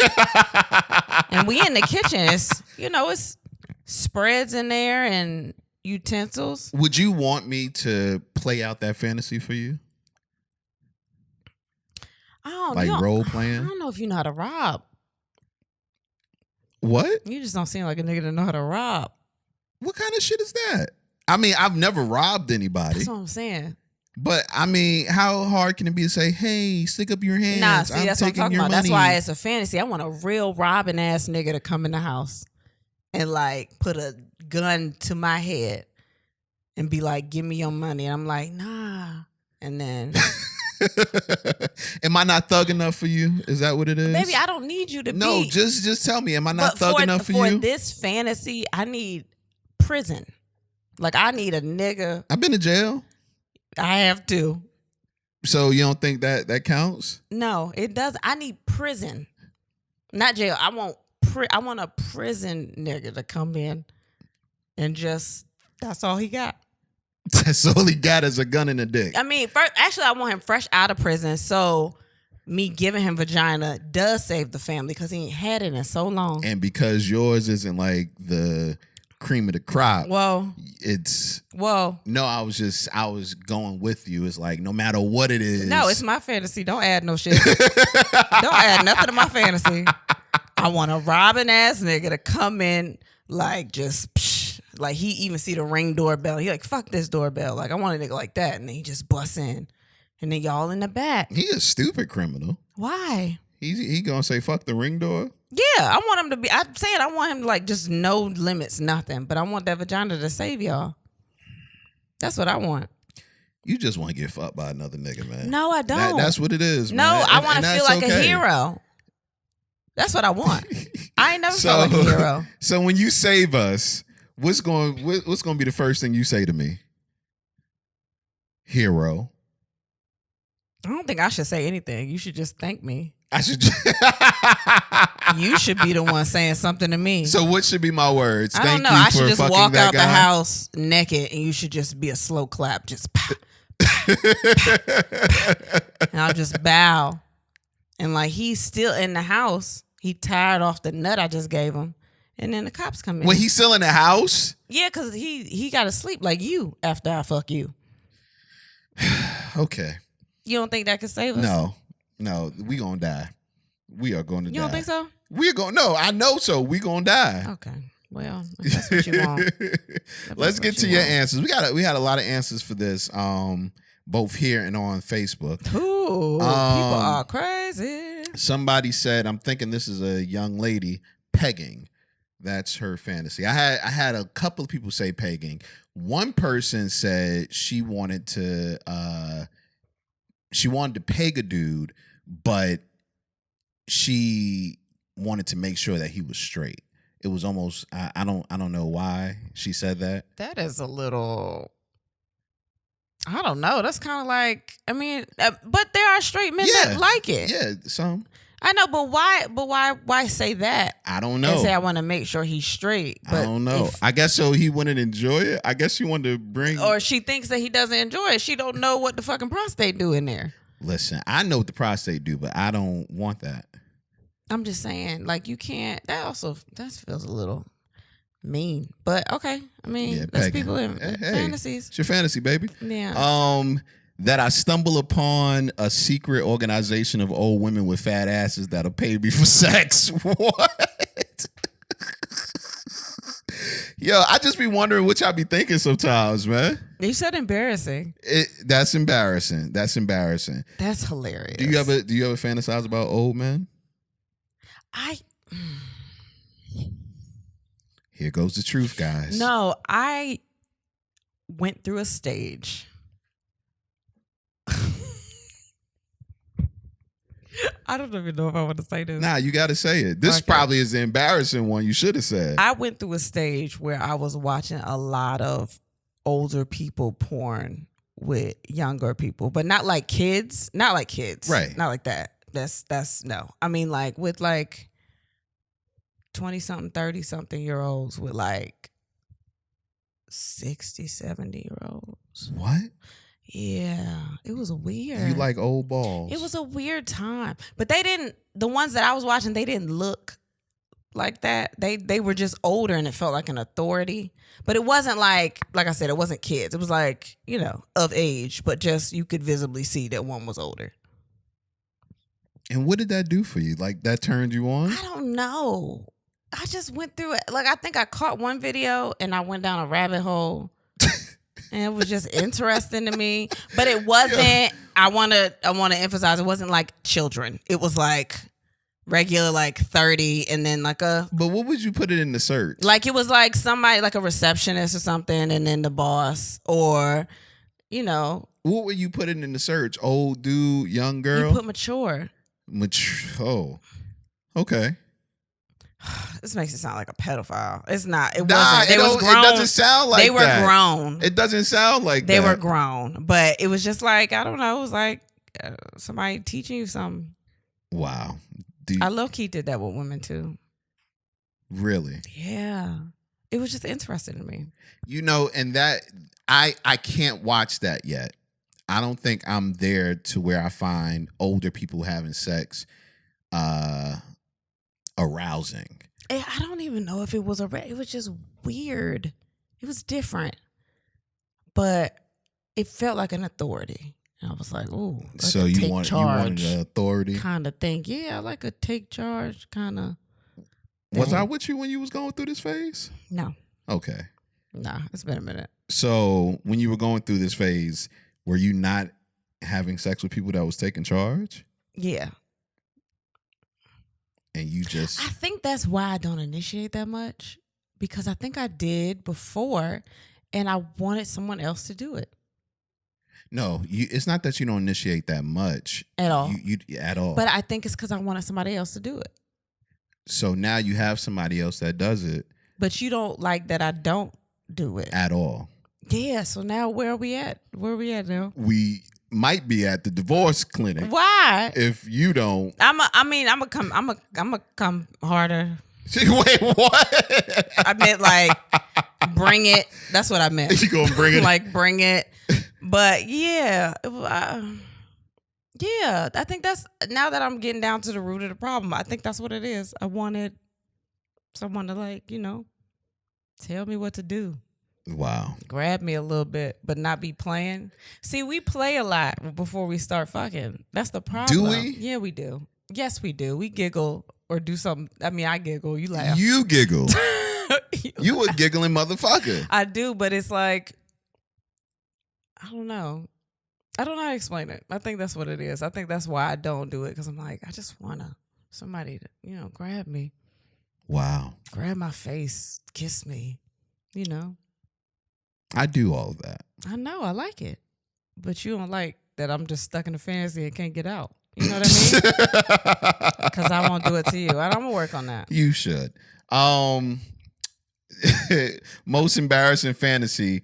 Speaker 2: And we in the kitchen, it's spreads in there and utensils.
Speaker 1: Would you want me to play out that fantasy for you? Role playing?
Speaker 2: I don't know if you know how to rob.
Speaker 1: What?
Speaker 2: You just don't seem like a nigga that know how to rob.
Speaker 1: What kind of shit is that? I mean, I've never robbed anybody.
Speaker 2: That's what I'm saying.
Speaker 1: But I mean, how hard can it be to say, "Hey, stick up your hands"?
Speaker 2: Nah, see, that's what I'm talking about.
Speaker 1: Money.
Speaker 2: That's why it's a fantasy. I want a real robbing ass nigga to come in the house and like put a gun to my head and be like, "Give me your money." And I'm like, "Nah." And then,
Speaker 1: am I not thug enough for you? Is that what it is?
Speaker 2: baby, I don't need you to be.
Speaker 1: No, just tell me. Am I not thug enough for you?
Speaker 2: For this fantasy, I need prison. Like I need a nigga.
Speaker 1: I've been to jail.
Speaker 2: I have to.
Speaker 1: So you don't think that counts?
Speaker 2: No, it does. I need prison, not jail. I want a prison nigga to come in and that's all he got.
Speaker 1: That's all he got is a gun and a dick.
Speaker 2: I mean, actually, I want him fresh out of prison. So me giving him vagina does save the family because he ain't had it in so long.
Speaker 1: And because yours isn't like the cream of the crop.
Speaker 2: Whoa.
Speaker 1: It's
Speaker 2: whoa.
Speaker 1: No, I was going with you. It's like no matter what it is.
Speaker 2: No, it's my fantasy. Don't add no shit. Don't add nothing to my fantasy. I want a robbing ass nigga to come in like just like he even see the Ring doorbell. He like, fuck this doorbell. Like I want a nigga like that, and then he just busts in, and then y'all in the back.
Speaker 1: He a stupid criminal.
Speaker 2: Why?
Speaker 1: He gonna say fuck the Ring door?
Speaker 2: Yeah, I want him to be. I'm saying I want him to like just no limits, nothing. But I want that vagina to save y'all. That's what I want.
Speaker 1: You just want to get fucked by another nigga, man.
Speaker 2: No, I don't.
Speaker 1: That's what it is.
Speaker 2: No,
Speaker 1: man.
Speaker 2: I want to feel like
Speaker 1: okay.
Speaker 2: a hero. That's what I want. I ain't never felt like a hero.
Speaker 1: So when you save us, what's going to be the first thing you say to me? Hero.
Speaker 2: I don't think I should say anything. You should just thank me.
Speaker 1: I should.
Speaker 2: You should be the one saying something to me.
Speaker 1: So what should be my words?
Speaker 2: I don't know. I should just walk out the house naked, and you should just be a slow clap, just pow, pow, pow, and I'll just bow. And like he's still in the house. He tired off the nut I just gave him, and then the cops come in.
Speaker 1: Well, he's still in the house.
Speaker 2: Yeah, because he got to sleep like you after I fuck you.
Speaker 1: Okay.
Speaker 2: You don't think that could save us?
Speaker 1: No, we gonna die. We are going to die.
Speaker 2: You don't think so?
Speaker 1: We're going. No, I know so. We gonna die.
Speaker 2: Okay. Well, if that's what you want.
Speaker 1: Let's get to your answers. We had a lot of answers for this, both here and on Facebook.
Speaker 2: Ooh, people are crazy.
Speaker 1: Somebody said, I'm thinking this is a young lady pegging. That's her fantasy. I had a couple of people say pegging. One person said she wanted to peg a dude, but she wanted to make sure that he was straight. It was almost I don't know why she said that.
Speaker 2: That is a little, I don't know. That's kind of like, I mean, but there are straight men that like it.
Speaker 1: Yeah, some.
Speaker 2: I know, but why say that?
Speaker 1: I don't know.
Speaker 2: And say I want to make sure he's straight. But
Speaker 1: I don't know. I guess so he wouldn't enjoy it. I guess she wanted to bring.
Speaker 2: Or she thinks that he doesn't enjoy it. She don't know what the fucking prostate do in there.
Speaker 1: Listen, I know what the prostate do, but I don't want that.
Speaker 2: I'm just saying, like you can't. That feels a little mean. But okay, I mean, that's people in fantasies.
Speaker 1: It's your fantasy, baby.
Speaker 2: Yeah.
Speaker 1: That I stumble upon a secret organization of old women with fat asses that'll pay me for sex. What? Yo, I just be wondering what y'all be thinking sometimes, man.
Speaker 2: You said embarrassing.
Speaker 1: That's embarrassing. That's embarrassing.
Speaker 2: That's hilarious.
Speaker 1: Do you ever fantasize about old men? Here goes the truth, guys.
Speaker 2: No, I went through a stage. I don't even know if I want to say this.
Speaker 1: Nah, you got to say it. This probably is the embarrassing one you should have said.
Speaker 2: I went through a stage where I was watching a lot of older people porn with younger people, but not like kids. Not like kids.
Speaker 1: Right.
Speaker 2: Not like that. That's no. I mean like with like 20-something, 30-something year olds with like 60, 70-year-olds.
Speaker 1: What?
Speaker 2: Yeah, it was weird.
Speaker 1: You like old balls.
Speaker 2: It was a weird time. But the ones that I was watching, they didn't look like that. They were just older and it felt like an authority. But it wasn't like I said, it wasn't kids. It was like, of age, but just you could visibly see that one was older.
Speaker 1: And what did that do for you? Like that turned you on?
Speaker 2: I don't know. I just went through it. Like I think I caught one video and I went down a rabbit hole. And it was just interesting to me. But it wasn't, I want to emphasize, it wasn't like children. It was like regular like 30 and then like a.
Speaker 1: But what would you put it in the search?
Speaker 2: Like it was like somebody, like a receptionist or something, and then the boss or,
Speaker 1: What would you put it in the search? Old dude, young girl?
Speaker 2: You put mature.
Speaker 1: Oh, okay.
Speaker 2: This makes it sound like a pedophile. It's not. It
Speaker 1: wasn't.
Speaker 2: They was grown.
Speaker 1: It doesn't sound like
Speaker 2: they were
Speaker 1: that.
Speaker 2: grown.
Speaker 1: It doesn't sound like
Speaker 2: they
Speaker 1: that.
Speaker 2: were grown. But it was just like, I don't know. It was like somebody teaching you something.
Speaker 1: Wow.
Speaker 2: I low-key did that with women too.
Speaker 1: Really?
Speaker 2: Yeah. It was just interesting to me.
Speaker 1: And that I can't watch that yet. I don't think I'm there to where I find older people having sex arousing.
Speaker 2: I don't even know if it was it was just weird. It was different, but it felt like an authority. And I was like, "Ooh, like
Speaker 1: so you wanted an authority
Speaker 2: kind of thing." Yeah, I like a take charge kind of.
Speaker 1: Was I with you when you was going through this phase?
Speaker 2: No.
Speaker 1: Okay.
Speaker 2: Nah, it's been a minute.
Speaker 1: So when you were going through this phase, were you not having sex with people that was taking charge?
Speaker 2: Yeah.
Speaker 1: And you just...
Speaker 2: I think that's why I don't initiate that much, because I think I did before and I wanted someone else to do it.
Speaker 1: No, it's not that you don't initiate that much.
Speaker 2: At all.
Speaker 1: At all.
Speaker 2: But I think it's because I wanted somebody else to do it.
Speaker 1: So now you have somebody else that does it.
Speaker 2: But you don't like that I don't do it.
Speaker 1: At all.
Speaker 2: Yeah, so now where are we at? Where are we at now?
Speaker 1: We might be at the divorce clinic.
Speaker 2: Why?
Speaker 1: If you don't...
Speaker 2: I'm a come harder.
Speaker 1: Wait, what?
Speaker 2: I meant like bring it. That's what I meant.
Speaker 1: You gonna bring it?
Speaker 2: Like bring it. But yeah, yeah. I think that's, now that I'm getting down to the root of the problem, I think that's what it is. I wanted someone to, like, you know, tell me what to do.
Speaker 1: Wow.
Speaker 2: Grab me a little bit, but not be playing. See, we play a lot before we start fucking. That's the problem.
Speaker 1: Do we?
Speaker 2: Yeah, we do. Yes, we do. We giggle or do something. I mean, I giggle. You laugh.
Speaker 1: You giggle. You a giggling motherfucker.
Speaker 2: I do, but it's like, I don't know. I don't know how to explain it. I think that's what it is. I think that's why I don't do it, because I'm like, I just want somebody to, you know, grab me.
Speaker 1: Wow.
Speaker 2: Grab my face, kiss me, you know.
Speaker 1: I do all of that.
Speaker 2: I know, I like it. But you don't like that I'm just stuck in a fantasy and can't get out. You know what I mean? Because I won't do it to you. I'm going to work on that.
Speaker 1: You should. Most embarrassing fantasy.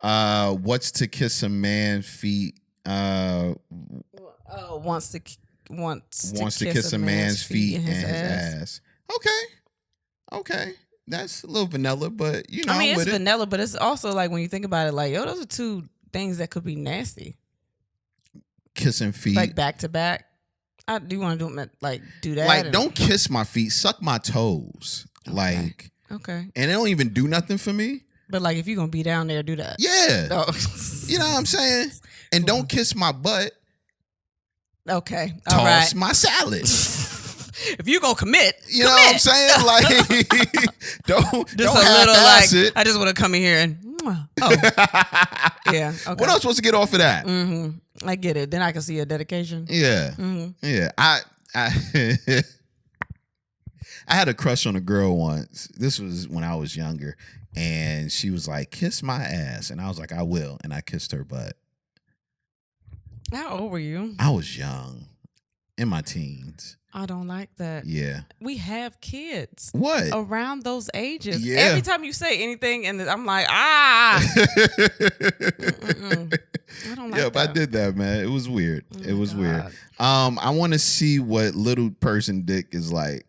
Speaker 1: What's to kiss a man's feet?
Speaker 2: Wants to
Speaker 1: kiss a man's feet and his ass. Okay. That's a little vanilla, but you know,
Speaker 2: I mean, it's vanilla, but it's also like, when you think about it, like, yo, those are two things that could be nasty.
Speaker 1: Kissing feet,
Speaker 2: like back to back. I do want to do that.
Speaker 1: Like, don't kiss my feet, suck my toes. Okay. Like,
Speaker 2: okay,
Speaker 1: and it don't even do nothing for me.
Speaker 2: But like, if you're gonna be down there, do that.
Speaker 1: Yeah, you know what I'm saying. And don't kiss my butt.
Speaker 2: Okay,
Speaker 1: all
Speaker 2: right.
Speaker 1: Toss my salad.
Speaker 2: If you gonna commit,
Speaker 1: you know what I'm saying? Like, don't
Speaker 2: just
Speaker 1: a little like it.
Speaker 2: I just want to come in here and yeah. Okay.
Speaker 1: What am I supposed to get off of that?
Speaker 2: Mm-hmm. I get it. Then I can see your dedication.
Speaker 1: Yeah, yeah. I had a crush on a girl once. This was when I was younger, and she was like, "Kiss my ass," and I was like, "I will," and I kissed her butt.
Speaker 2: How old were you?
Speaker 1: I was young, in my teens.
Speaker 2: I don't like that.
Speaker 1: Yeah. We
Speaker 2: have kids.
Speaker 1: What?
Speaker 2: Around those ages.
Speaker 1: Yeah.
Speaker 2: Every time you say anything, and I'm like, I don't like that.
Speaker 1: I did that, man. It was weird. It was weird. I want to see what little person dick is like.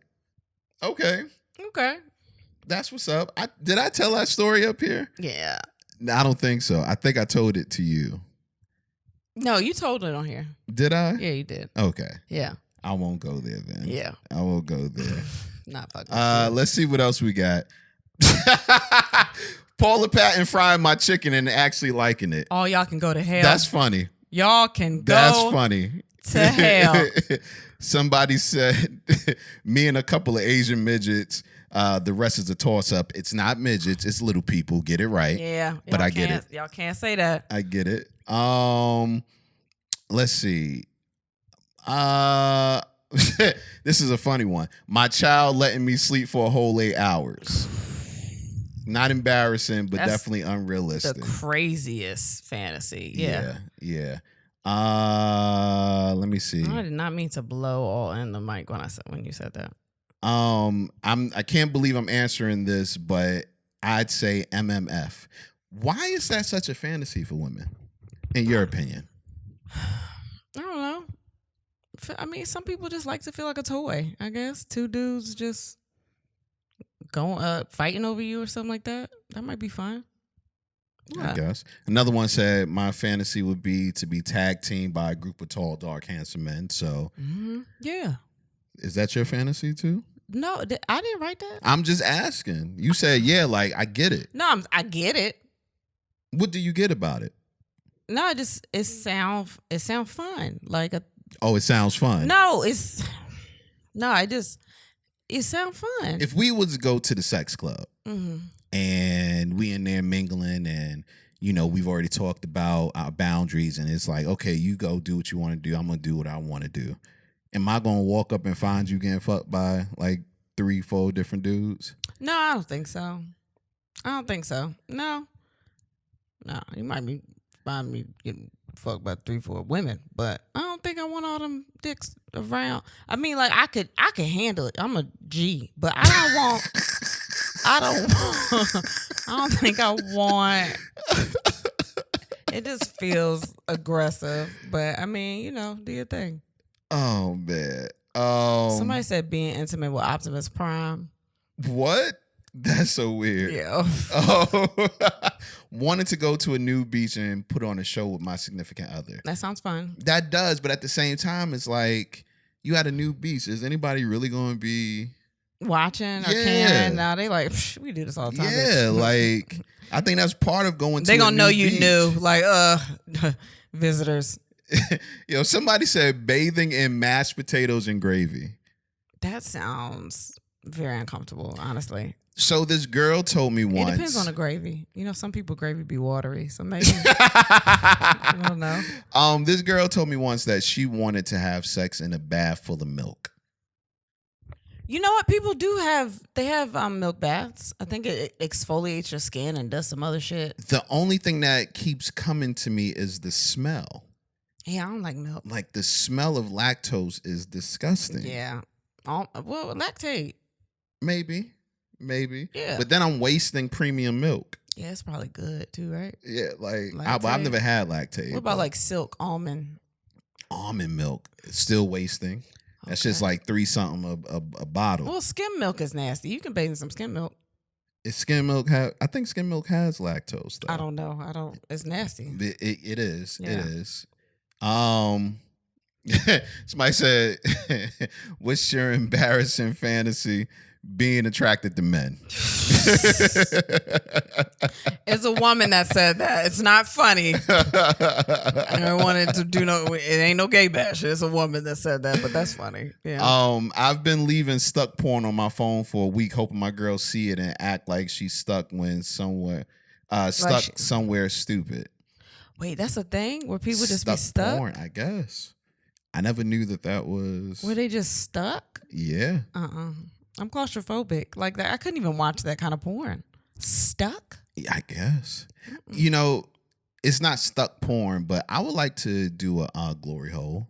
Speaker 1: Okay. That's what's up. Did I tell that story up here?
Speaker 2: Yeah.
Speaker 1: I don't think so. I think I told it to you.
Speaker 2: No, you told it on here.
Speaker 1: Did I?
Speaker 2: Yeah, you did.
Speaker 1: Okay.
Speaker 2: Yeah.
Speaker 1: I won't go there then.
Speaker 2: Yeah.
Speaker 1: I won't go there.
Speaker 2: Not fucking.
Speaker 1: Let's see what else we got. Paula Patton frying my chicken and actually liking it.
Speaker 2: Oh, y'all can go to hell.
Speaker 1: That's funny.
Speaker 2: Y'all can go.
Speaker 1: That's funny.
Speaker 2: To hell.
Speaker 1: Somebody said, me and a couple of Asian midgets. The rest is a toss up. It's not midgets. It's little people. Get it right.
Speaker 2: Yeah.
Speaker 1: But I get it.
Speaker 2: Y'all can't say that.
Speaker 1: I get it. Let's see. This is a funny one. My child letting me sleep for a whole 8 hours. Not embarrassing, but that's definitely unrealistic.
Speaker 2: The craziest fantasy.
Speaker 1: Yeah. Let me see.
Speaker 2: I did not mean to blow all in the mic when you said that.
Speaker 1: I can't believe I'm answering this, but I'd say MMF. Why is that such a fantasy for women, in your opinion?
Speaker 2: I don't know. I mean, some people just like to feel like a toy, I guess. Two dudes just going fighting over you or something like that. That might be fine.
Speaker 1: Yeah. I guess. Another one said, my fantasy would be to be tag teamed by a group of tall, dark, handsome men. So,
Speaker 2: yeah.
Speaker 1: Is that your fantasy too?
Speaker 2: No, I didn't write that.
Speaker 1: I'm just asking. You said, yeah, like, I get it.
Speaker 2: No, I get it.
Speaker 1: What do you get about it?
Speaker 2: No, it sound fun. Like
Speaker 1: it sounds fun.
Speaker 2: No, it sound fun.
Speaker 1: If we was to go to the sex club and we in there mingling and, you know, we've already talked about our boundaries and it's like, okay, you go do what you want to do. I'm going to do what I want to do. Am I going to walk up and find you getting fucked by like 3-4 different dudes?
Speaker 2: No, I don't think so. No, you might be find me getting fucked by 3-4 women, but I don't think I want all them dicks around. I mean, like I could handle it. I'm a G, but I don't think I want. It just feels aggressive, but I mean, you know, do your thing.
Speaker 1: Oh man.
Speaker 2: Somebody said being intimate with Optimus Prime.
Speaker 1: What? That's so weird.
Speaker 2: Yeah.
Speaker 1: Wanted to go to a new beach and put on a show with my significant other.
Speaker 2: That sounds fun.
Speaker 1: That does, but at the same time, it's like you had a new beach. Is anybody really going to be
Speaker 2: watching or caring? Now they like, we do this all the time.
Speaker 1: Yeah, like I think that's part of going to.
Speaker 2: They gonna know you
Speaker 1: beach.
Speaker 2: knew, like visitors.
Speaker 1: Yo, somebody said bathing in mashed potatoes and gravy.
Speaker 2: That sounds very uncomfortable, honestly.
Speaker 1: So this girl told me once.
Speaker 2: It depends on the gravy. You know, some people gravy be watery, so maybe. I don't know.
Speaker 1: This girl told me once that she wanted to have sex in a bath full of milk.
Speaker 2: You know what? People do have. They have milk baths. I think it exfoliates your skin and does some other shit.
Speaker 1: The only thing that keeps coming to me is the smell.
Speaker 2: Yeah, I don't like milk.
Speaker 1: Like the smell of lactose is disgusting.
Speaker 2: Yeah. Well, lactate.
Speaker 1: Maybe.
Speaker 2: Yeah.
Speaker 1: But then I'm wasting premium milk.
Speaker 2: Yeah, it's probably good too, right?
Speaker 1: Yeah, like I've never had lactate.
Speaker 2: What about like silk almond?
Speaker 1: Almond milk. It's still wasting. That's just like $3 a bottle.
Speaker 2: Well, skim milk is nasty. You can bathe in some skim milk.
Speaker 1: Is skim milk I think skim milk has lactose though.
Speaker 2: I don't know. It's nasty.
Speaker 1: It is.
Speaker 2: Yeah.
Speaker 1: It is. Somebody said, what's your embarrassing fantasy? Being attracted to men.
Speaker 2: It's a woman that said that. It's not funny. I don't want it to do it ain't no gay bash. It's a woman that said that, but that's funny. Yeah.
Speaker 1: I've been leaving stuck porn on my phone for a week, hoping my girl see it and act like she's stuck when somewhere somewhere stupid.
Speaker 2: Wait, that's a thing where people just be stuck?
Speaker 1: Porn, I guess. I never knew that was.
Speaker 2: Were they just stuck?
Speaker 1: Yeah.
Speaker 2: I'm claustrophobic. Like that, I couldn't even watch that kind of porn. Stuck?
Speaker 1: Yeah, I guess. You know, it's not stuck porn, but I would like to do a glory hole.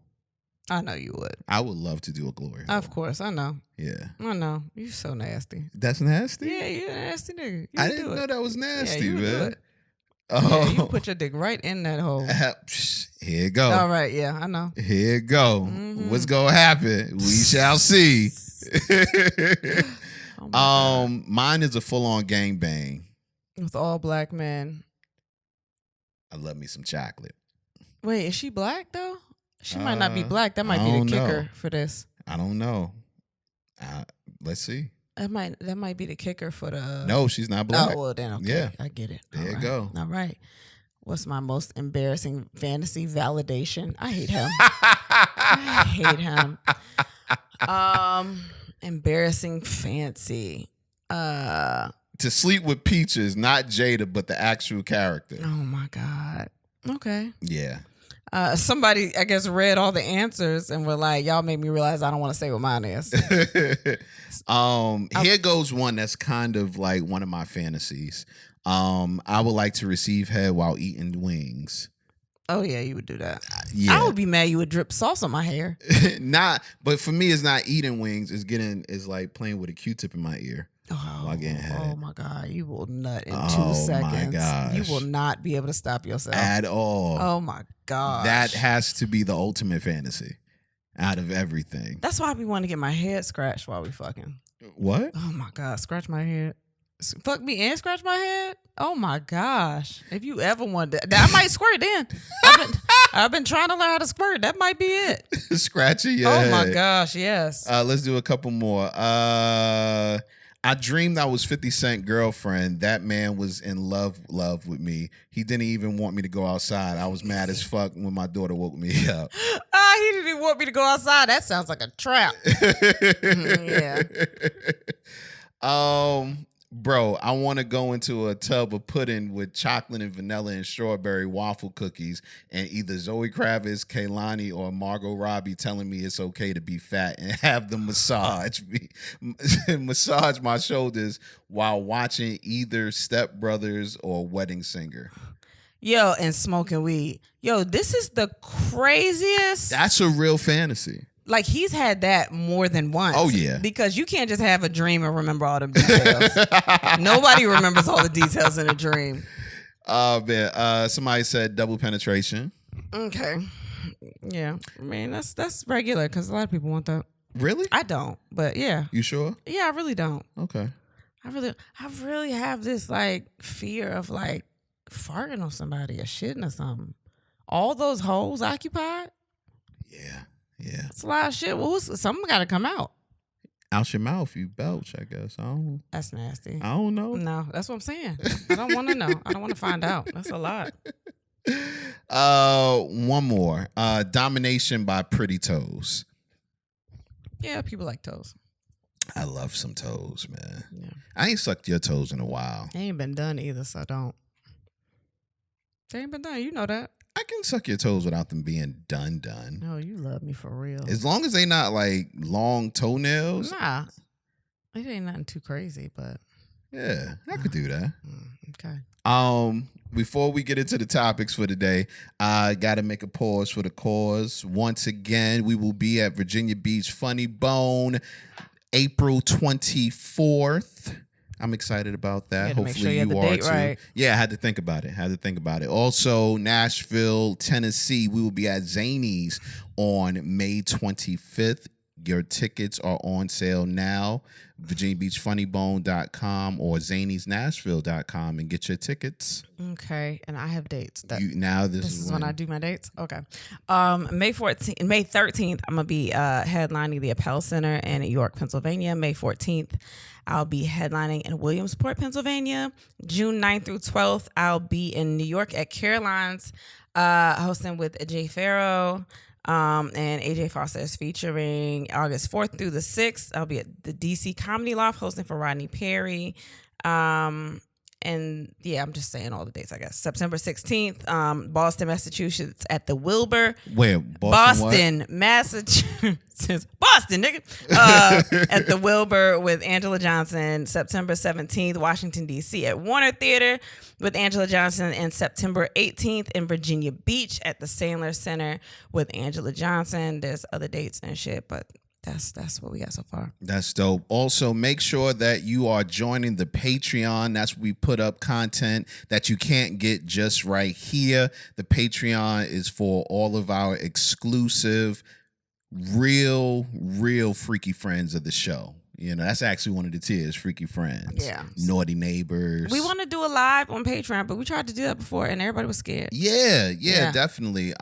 Speaker 2: I know you would.
Speaker 1: I would love to do a glory hole.
Speaker 2: Of course, I know.
Speaker 1: Yeah.
Speaker 2: I know. You're so nasty.
Speaker 1: That's nasty?
Speaker 2: Yeah, you're a nasty nigga.
Speaker 1: I didn't know that was nasty,
Speaker 2: yeah,
Speaker 1: man.
Speaker 2: Oh, yeah, you put your dick right in that hole.
Speaker 1: Here you go.
Speaker 2: All right, yeah, I know.
Speaker 1: Here you go. What's gonna happen? We shall see. Mine is a full-on gangbang
Speaker 2: with all black men.
Speaker 1: I love me some chocolate.
Speaker 2: Wait, is she black though? She might not be black. That might be the kicker for this.
Speaker 1: I don't know. Let's see.
Speaker 2: That might be the kicker for the.
Speaker 1: No, she's not black.
Speaker 2: Oh well, then okay. Yeah, I get it.
Speaker 1: There you go.
Speaker 2: All right. What's my most embarrassing fantasy? Validation. I hate him. Embarrassing fancy.
Speaker 1: To sleep with Peaches, not Jada, but the actual character.
Speaker 2: Oh my God. Okay.
Speaker 1: Yeah.
Speaker 2: Somebody, I guess, read all the answers and were like, y'all made me realize I don't want to say what mine is.
Speaker 1: Here goes one that's kind of like one of my fantasies. I would like to receive head while eating wings.
Speaker 2: Oh yeah, you would do that.
Speaker 1: Yeah.
Speaker 2: I would be mad you would drip sauce on my hair.
Speaker 1: But for me, it's not eating wings. It's like playing with a Q-tip in my ear.
Speaker 2: Oh my God. You will nut in 2 seconds.
Speaker 1: Oh my gosh.
Speaker 2: You will not be able to stop yourself.
Speaker 1: At all.
Speaker 2: Oh my God.
Speaker 1: That has to be the ultimate fantasy out of everything.
Speaker 2: That's why I be wanting to get my head scratched while we fucking.
Speaker 1: What?
Speaker 2: Oh my God. Scratch my head. Fuck me and scratch my head? Oh my gosh. If you ever wanted that, I might squirt then. I've been trying to learn how to squirt. That might be it.
Speaker 1: Scratching your
Speaker 2: Oh
Speaker 1: head.
Speaker 2: my gosh, yes.
Speaker 1: Let's do a couple more. I dreamed I was 50 Cent girlfriend. That man was in love with me. He didn't even want me to go outside. I was mad as fuck when my daughter woke me up.
Speaker 2: He didn't even want me to go outside. That sounds like a trap. Yeah.
Speaker 1: Bro, I want to go into a tub of pudding with chocolate and vanilla and strawberry waffle cookies, and either Zoe Kravitz, Kehlani, or Margot Robbie telling me it's okay to be fat, and have them massage my shoulders while watching either Step Brothers or Wedding Singer.
Speaker 2: Yo, and smoking weed. Yo, this is the craziest.
Speaker 1: That's a real fantasy.
Speaker 2: Like, he's had that more than once.
Speaker 1: Oh, yeah.
Speaker 2: Because you can't just have a dream and remember all the details. Nobody remembers all the details in a dream.
Speaker 1: Oh, man. Somebody said double penetration.
Speaker 2: Okay. Yeah. I mean, that's regular because a lot of people want that.
Speaker 1: Really?
Speaker 2: I don't, but yeah.
Speaker 1: You sure?
Speaker 2: Yeah, I really don't.
Speaker 1: Okay.
Speaker 2: I really have this, like, fear of, like, farting on somebody or shitting or something. All those holes occupied?
Speaker 1: Yeah. Yeah.
Speaker 2: It's a lot of shit. Well, something got to come out.
Speaker 1: Out your mouth, you belch, I guess.
Speaker 2: That's nasty.
Speaker 1: I don't know.
Speaker 2: No, that's what I'm saying. I don't want to know. I don't want to find out. That's a lot.
Speaker 1: One more. Domination by pretty toes.
Speaker 2: Yeah, people like toes.
Speaker 1: I love some toes, man.
Speaker 2: Yeah.
Speaker 1: I ain't sucked your toes in a while.
Speaker 2: They ain't been done either, so don't. They ain't been done. You know that.
Speaker 1: I can suck your toes without them being done.
Speaker 2: No, you love me for real.
Speaker 1: As long as they not like long toenails.
Speaker 2: Nah. It ain't nothing too crazy, but.
Speaker 1: Yeah, I could do that.
Speaker 2: Okay.
Speaker 1: Before we get into the topics for today, I got to make a pause for the cause. Once again, we will be at Virginia Beach Funny Bone, April 24th. I'm excited about that. Hopefully you are too. Right. Yeah, I had to think about it. Also, Nashville, Tennessee, we will be at Zanies on May 25th. Your tickets are on sale now. VirginiaBeachFunnyBone.com or ZaniesNashville.com and get your tickets.
Speaker 2: Okay, and I have dates.
Speaker 1: This is
Speaker 2: when I do my dates. Okay, May 13th, I'm gonna be headlining the Appel Center in York, Pennsylvania. May 14th, I'll be headlining in Williamsport, Pennsylvania. June 9th through 12th, I'll be in New York at Caroline's, hosting with Pharoah. And AJ Foster is featuring August 4th through the 6th. I'll be at the DC Comedy Loft hosting for Rodney Perry. And yeah, I'm just saying all the dates, I guess. September 16th, Boston, Massachusetts at the Wilbur.
Speaker 1: Where?
Speaker 2: Boston, Massachusetts. Boston, nigga. At the Wilbur with Anjelah Johnson. September 17th, Washington, D.C. at Warner Theater with Anjelah Johnson. And September 18th in Virginia Beach at the Sandler Center with Anjelah Johnson. There's other dates and shit, but that's what we got so far.
Speaker 1: That's dope. Also, make sure that you are joining the Patreon. That's where we put up content that you can't get just right here. The Patreon is for all of our exclusive, real freaky friends of the show. You know, that's actually one of the tiers, freaky friends.
Speaker 2: Yeah.
Speaker 1: Naughty neighbors.
Speaker 2: We want to do a live on Patreon, but we tried to do that before and everybody was scared.
Speaker 1: Yeah, definitely.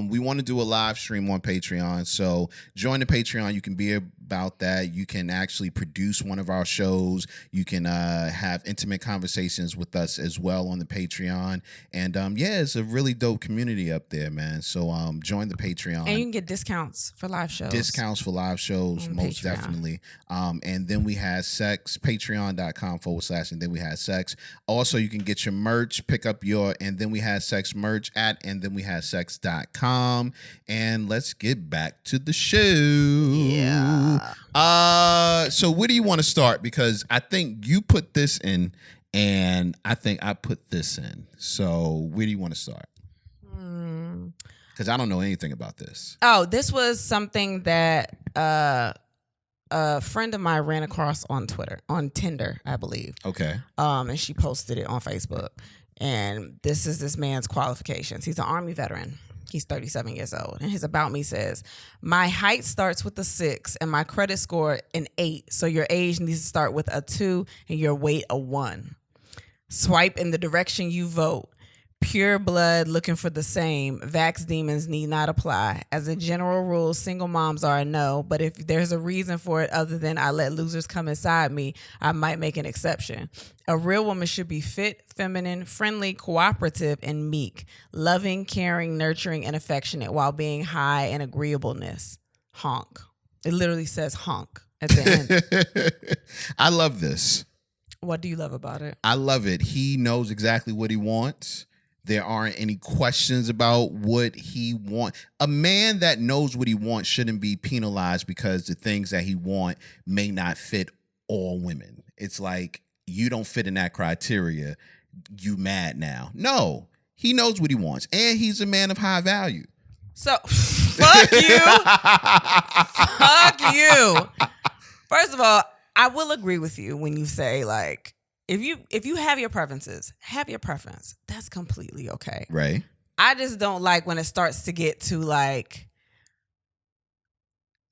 Speaker 1: We want to do a live stream on Patreon. So join the Patreon. You can be about that. You can actually produce one of our shows. You can have intimate conversations with us as well on the Patreon. And it's a really dope community up there, man. So join the Patreon.
Speaker 2: And you can get discounts for live shows.
Speaker 1: Most Patreon. Definitely. And then we have sex, patreon.com/, and then we have sex. Also, you can get your merch, pick up your, and then we have sex merch at, and then we have sex.com. And let's get back to the show.
Speaker 2: Yeah.
Speaker 1: So where do you want to start? Because I think you put this in, and I think I put this in. So where do you want to start? Because I don't know anything about this.
Speaker 2: Oh, this was something that a friend of mine ran across on Tinder, I believe.
Speaker 1: Okay.
Speaker 2: And she posted it on Facebook. And this is this man's qualifications. He's an Army veteran. He's 37 years old. And his About Me says, my height starts with a 6 and my credit score an 8. So your age needs to start with a 2 and your weight a 1. Swipe in the direction you vote. Pure blood looking for the same. Vax demons need not apply. As a general rule, single moms are a no, but if there's a reason for it other than I let losers come inside me, I might make an exception. A real woman should be fit, feminine, friendly, cooperative, and meek. Loving, caring, nurturing, and affectionate while being high in agreeableness. Honk. It literally says honk at the end.
Speaker 1: I love this.
Speaker 2: What do you love about it?
Speaker 1: I love it. He knows exactly what he wants. There aren't any questions about what he wants. A man that knows what he wants shouldn't be penalized because the things that he wants may not fit all women. It's like, you don't fit in that criteria, you mad now. No, he knows what he wants, and he's a man of high value.
Speaker 2: So, fuck you. Fuck you. First of all, I will agree with you when you say, like, if you have your preferences, have your preference. That's completely okay.
Speaker 1: Right.
Speaker 2: I just don't like when it starts to get to, like,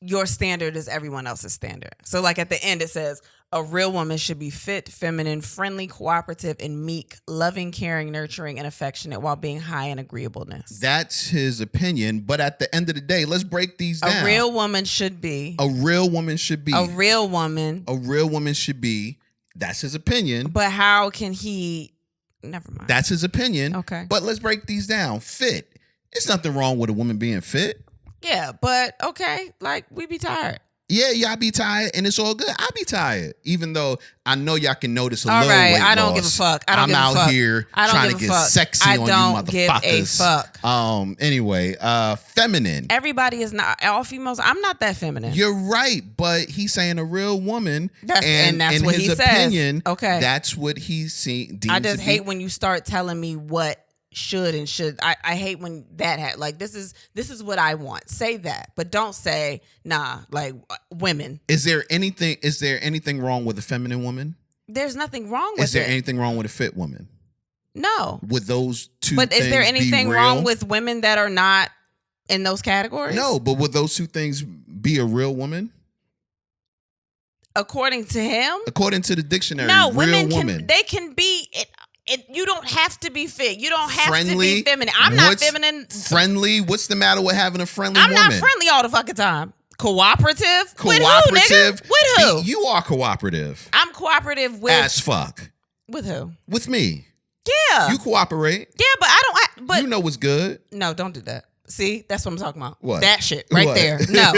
Speaker 2: your standard is everyone else's standard. So, like, at the end it says, a real woman should be fit, feminine, friendly, cooperative, and meek, loving, caring, nurturing, and affectionate while being high in agreeableness.
Speaker 1: That's his opinion, but at the end of the day, let's break these down.
Speaker 2: A real woman should be.
Speaker 1: A real woman should be.
Speaker 2: A real woman.
Speaker 1: A real woman should be. That's his opinion.
Speaker 2: But how can he... Never mind.
Speaker 1: That's his opinion.
Speaker 2: Okay.
Speaker 1: But let's break these down. Fit. There's nothing wrong with a woman being fit.
Speaker 2: Yeah, but okay, like, we be tired.
Speaker 1: Yeah, y'all be tired, and it's all good. I be tired, even though I know y'all can notice a
Speaker 2: all
Speaker 1: little
Speaker 2: right,
Speaker 1: weight
Speaker 2: I don't
Speaker 1: loss.
Speaker 2: give a fuck. I don't
Speaker 1: I'm
Speaker 2: give a
Speaker 1: out
Speaker 2: fuck.
Speaker 1: here
Speaker 2: I don't
Speaker 1: trying
Speaker 2: give
Speaker 1: to
Speaker 2: a
Speaker 1: get
Speaker 2: fuck.
Speaker 1: sexy
Speaker 2: I
Speaker 1: on
Speaker 2: don't
Speaker 1: you
Speaker 2: give a
Speaker 1: motherfuckers.
Speaker 2: fuck.
Speaker 1: Anyway, feminine.
Speaker 2: Everybody is not, all females. I'm not that feminine.
Speaker 1: You're right, but he's saying a real woman,
Speaker 2: and that's
Speaker 1: in
Speaker 2: what
Speaker 1: his
Speaker 2: he
Speaker 1: opinion,
Speaker 2: says. Okay,
Speaker 1: that's what he's seen.
Speaker 2: I just hate when you start telling me what should and should. I hate when that like, this is what I want. Say that, but don't say nah. Like, women.
Speaker 1: Is there anything wrong with a feminine woman?
Speaker 2: There's nothing wrong with it.
Speaker 1: Is there anything wrong with a fit woman?
Speaker 2: No.
Speaker 1: With those two
Speaker 2: But
Speaker 1: things
Speaker 2: is there anything
Speaker 1: be
Speaker 2: wrong
Speaker 1: real?
Speaker 2: with women that are not in those categories?
Speaker 1: No, but would those two things be a real woman?
Speaker 2: According to him?
Speaker 1: According to the dictionary,
Speaker 2: no,
Speaker 1: real
Speaker 2: women
Speaker 1: woman.
Speaker 2: they can be you don't have to be fit. You don't have
Speaker 1: friendly,
Speaker 2: to be feminine. I'm not feminine.
Speaker 1: Friendly? What's the matter with having a friendly woman?
Speaker 2: I'm not friendly all the fucking time. Cooperative?
Speaker 1: Cooperative?
Speaker 2: With who, nigga? With who?
Speaker 1: You are cooperative.
Speaker 2: I'm cooperative with...
Speaker 1: As fuck.
Speaker 2: With who?
Speaker 1: With me.
Speaker 2: Yeah.
Speaker 1: You cooperate.
Speaker 2: Yeah, but I don't... But
Speaker 1: you know what's good.
Speaker 2: No, don't do that. See? That's what I'm talking about.
Speaker 1: What?
Speaker 2: That shit right
Speaker 1: What?
Speaker 2: there. No.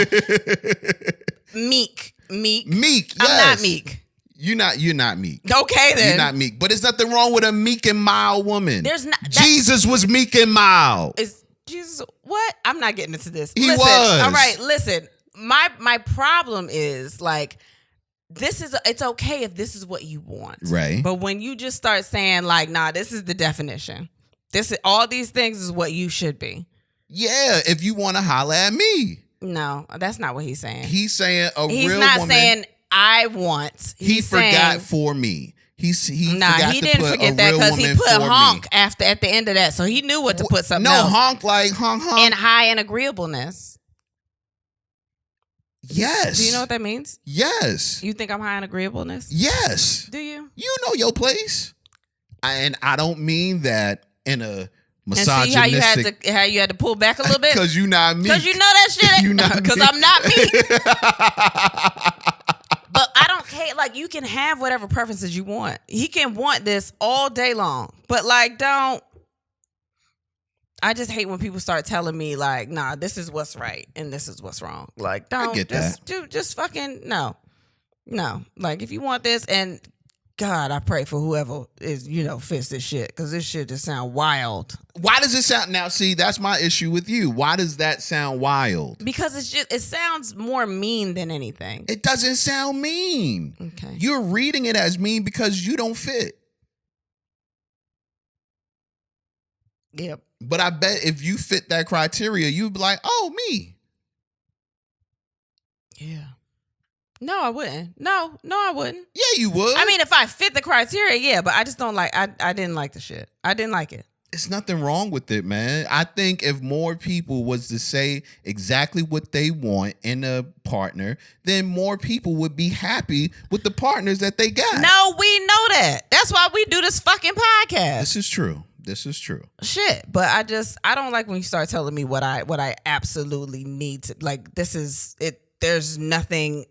Speaker 2: Meek.
Speaker 1: Meek, yes.
Speaker 2: I'm not meek.
Speaker 1: You're not meek.
Speaker 2: Okay, then.
Speaker 1: You're not meek. But there's nothing wrong with a meek and mild woman.
Speaker 2: There's not...
Speaker 1: Jesus was meek and mild.
Speaker 2: Is Jesus... What? I'm not getting into this.
Speaker 1: He
Speaker 2: listen,
Speaker 1: was.
Speaker 2: All right, listen. My problem is, like, it's okay if this is what you want.
Speaker 1: Right.
Speaker 2: But when you just start saying, like, nah, this is the definition. All these things is what you should be.
Speaker 1: Yeah, if you want to holler at me.
Speaker 2: No, that's not what he's saying.
Speaker 1: He's saying
Speaker 2: he's
Speaker 1: real
Speaker 2: not
Speaker 1: woman.
Speaker 2: saying I want.
Speaker 1: He forgot for me. He
Speaker 2: didn't forget that because he put honk at the end of that, so he knew what to put something else.
Speaker 1: No, honk like honk.
Speaker 2: And high in agreeableness.
Speaker 1: Yes.
Speaker 2: Do you know what that means?
Speaker 1: Yes.
Speaker 2: You think I'm high in agreeableness?
Speaker 1: Yes.
Speaker 2: Do you?
Speaker 1: You know your place. And I don't mean that in a misogynistic.
Speaker 2: And see how you had to pull back a little bit?
Speaker 1: Because you not me.
Speaker 2: Because you know that shit. Because I'm not me. But I don't care. Like, you can have whatever preferences you want. He can want this all day long. But, like, don't. I just hate when people start telling me, like, nah, this is what's right and this is what's wrong. Like, don't.
Speaker 1: I get
Speaker 2: just,
Speaker 1: that.
Speaker 2: just fucking, no. Like, if you want this, and God, I pray for whoever is, fits this shit, because this shit just sound wild.
Speaker 1: Why does it sound... Now, see, that's my issue with you. Why does that sound wild?
Speaker 2: Because it sounds more mean than anything.
Speaker 1: It doesn't sound mean.
Speaker 2: Okay.
Speaker 1: You're reading it as mean because you don't fit.
Speaker 2: Yep.
Speaker 1: But I bet if you fit that criteria, you'd be like, oh, me.
Speaker 2: Yeah. No, I wouldn't. No, I wouldn't.
Speaker 1: Yeah, you would.
Speaker 2: I mean, if I fit the criteria, yeah, but I just don't like, I didn't like the shit. I didn't like it.
Speaker 1: There's nothing wrong with it, man. I think if more people was to say exactly what they want in a partner, then more people would be happy with the partners that they got.
Speaker 2: No, we know that. That's why we do this fucking podcast.
Speaker 1: This is true. This is true.
Speaker 2: Shit, but I don't like when you start telling me what I absolutely need to, like, this is it. There's nothing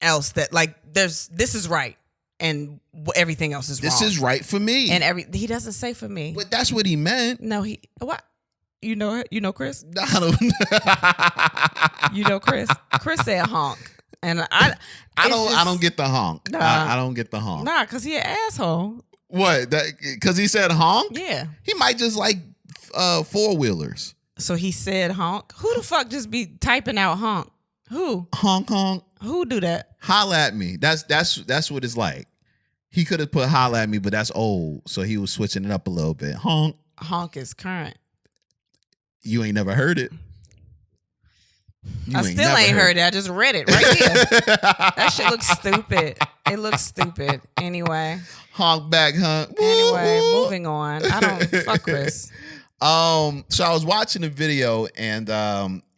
Speaker 2: else that, like, this is right and everything else is wrong.
Speaker 1: This is right for me.
Speaker 2: And he doesn't say for me.
Speaker 1: But that's what he meant.
Speaker 2: No, what? You know it? You know Chris?
Speaker 1: I don't.
Speaker 2: You know Chris? Chris said honk. And I
Speaker 1: don't get the honk. Nah, I don't get the honk.
Speaker 2: Nah, cause he an asshole.
Speaker 1: What? Because he said honk?
Speaker 2: Yeah.
Speaker 1: He might just like four-wheelers.
Speaker 2: So he said honk. Who the fuck just be typing out honk? Who?
Speaker 1: Honk honk.
Speaker 2: Who do that?
Speaker 1: Holla at me. That's what it's like. He could have put holla at me, but that's old. So he was switching it up a little bit. Honk.
Speaker 2: Honk is current.
Speaker 1: You ain't never heard it.
Speaker 2: I still ain't heard it. I just read it right here. That shit looks stupid. It looks stupid. Anyway.
Speaker 1: Honk back, honk.
Speaker 2: Anyway, moving on. I don't fuck Chris.
Speaker 1: So I was watching a video, and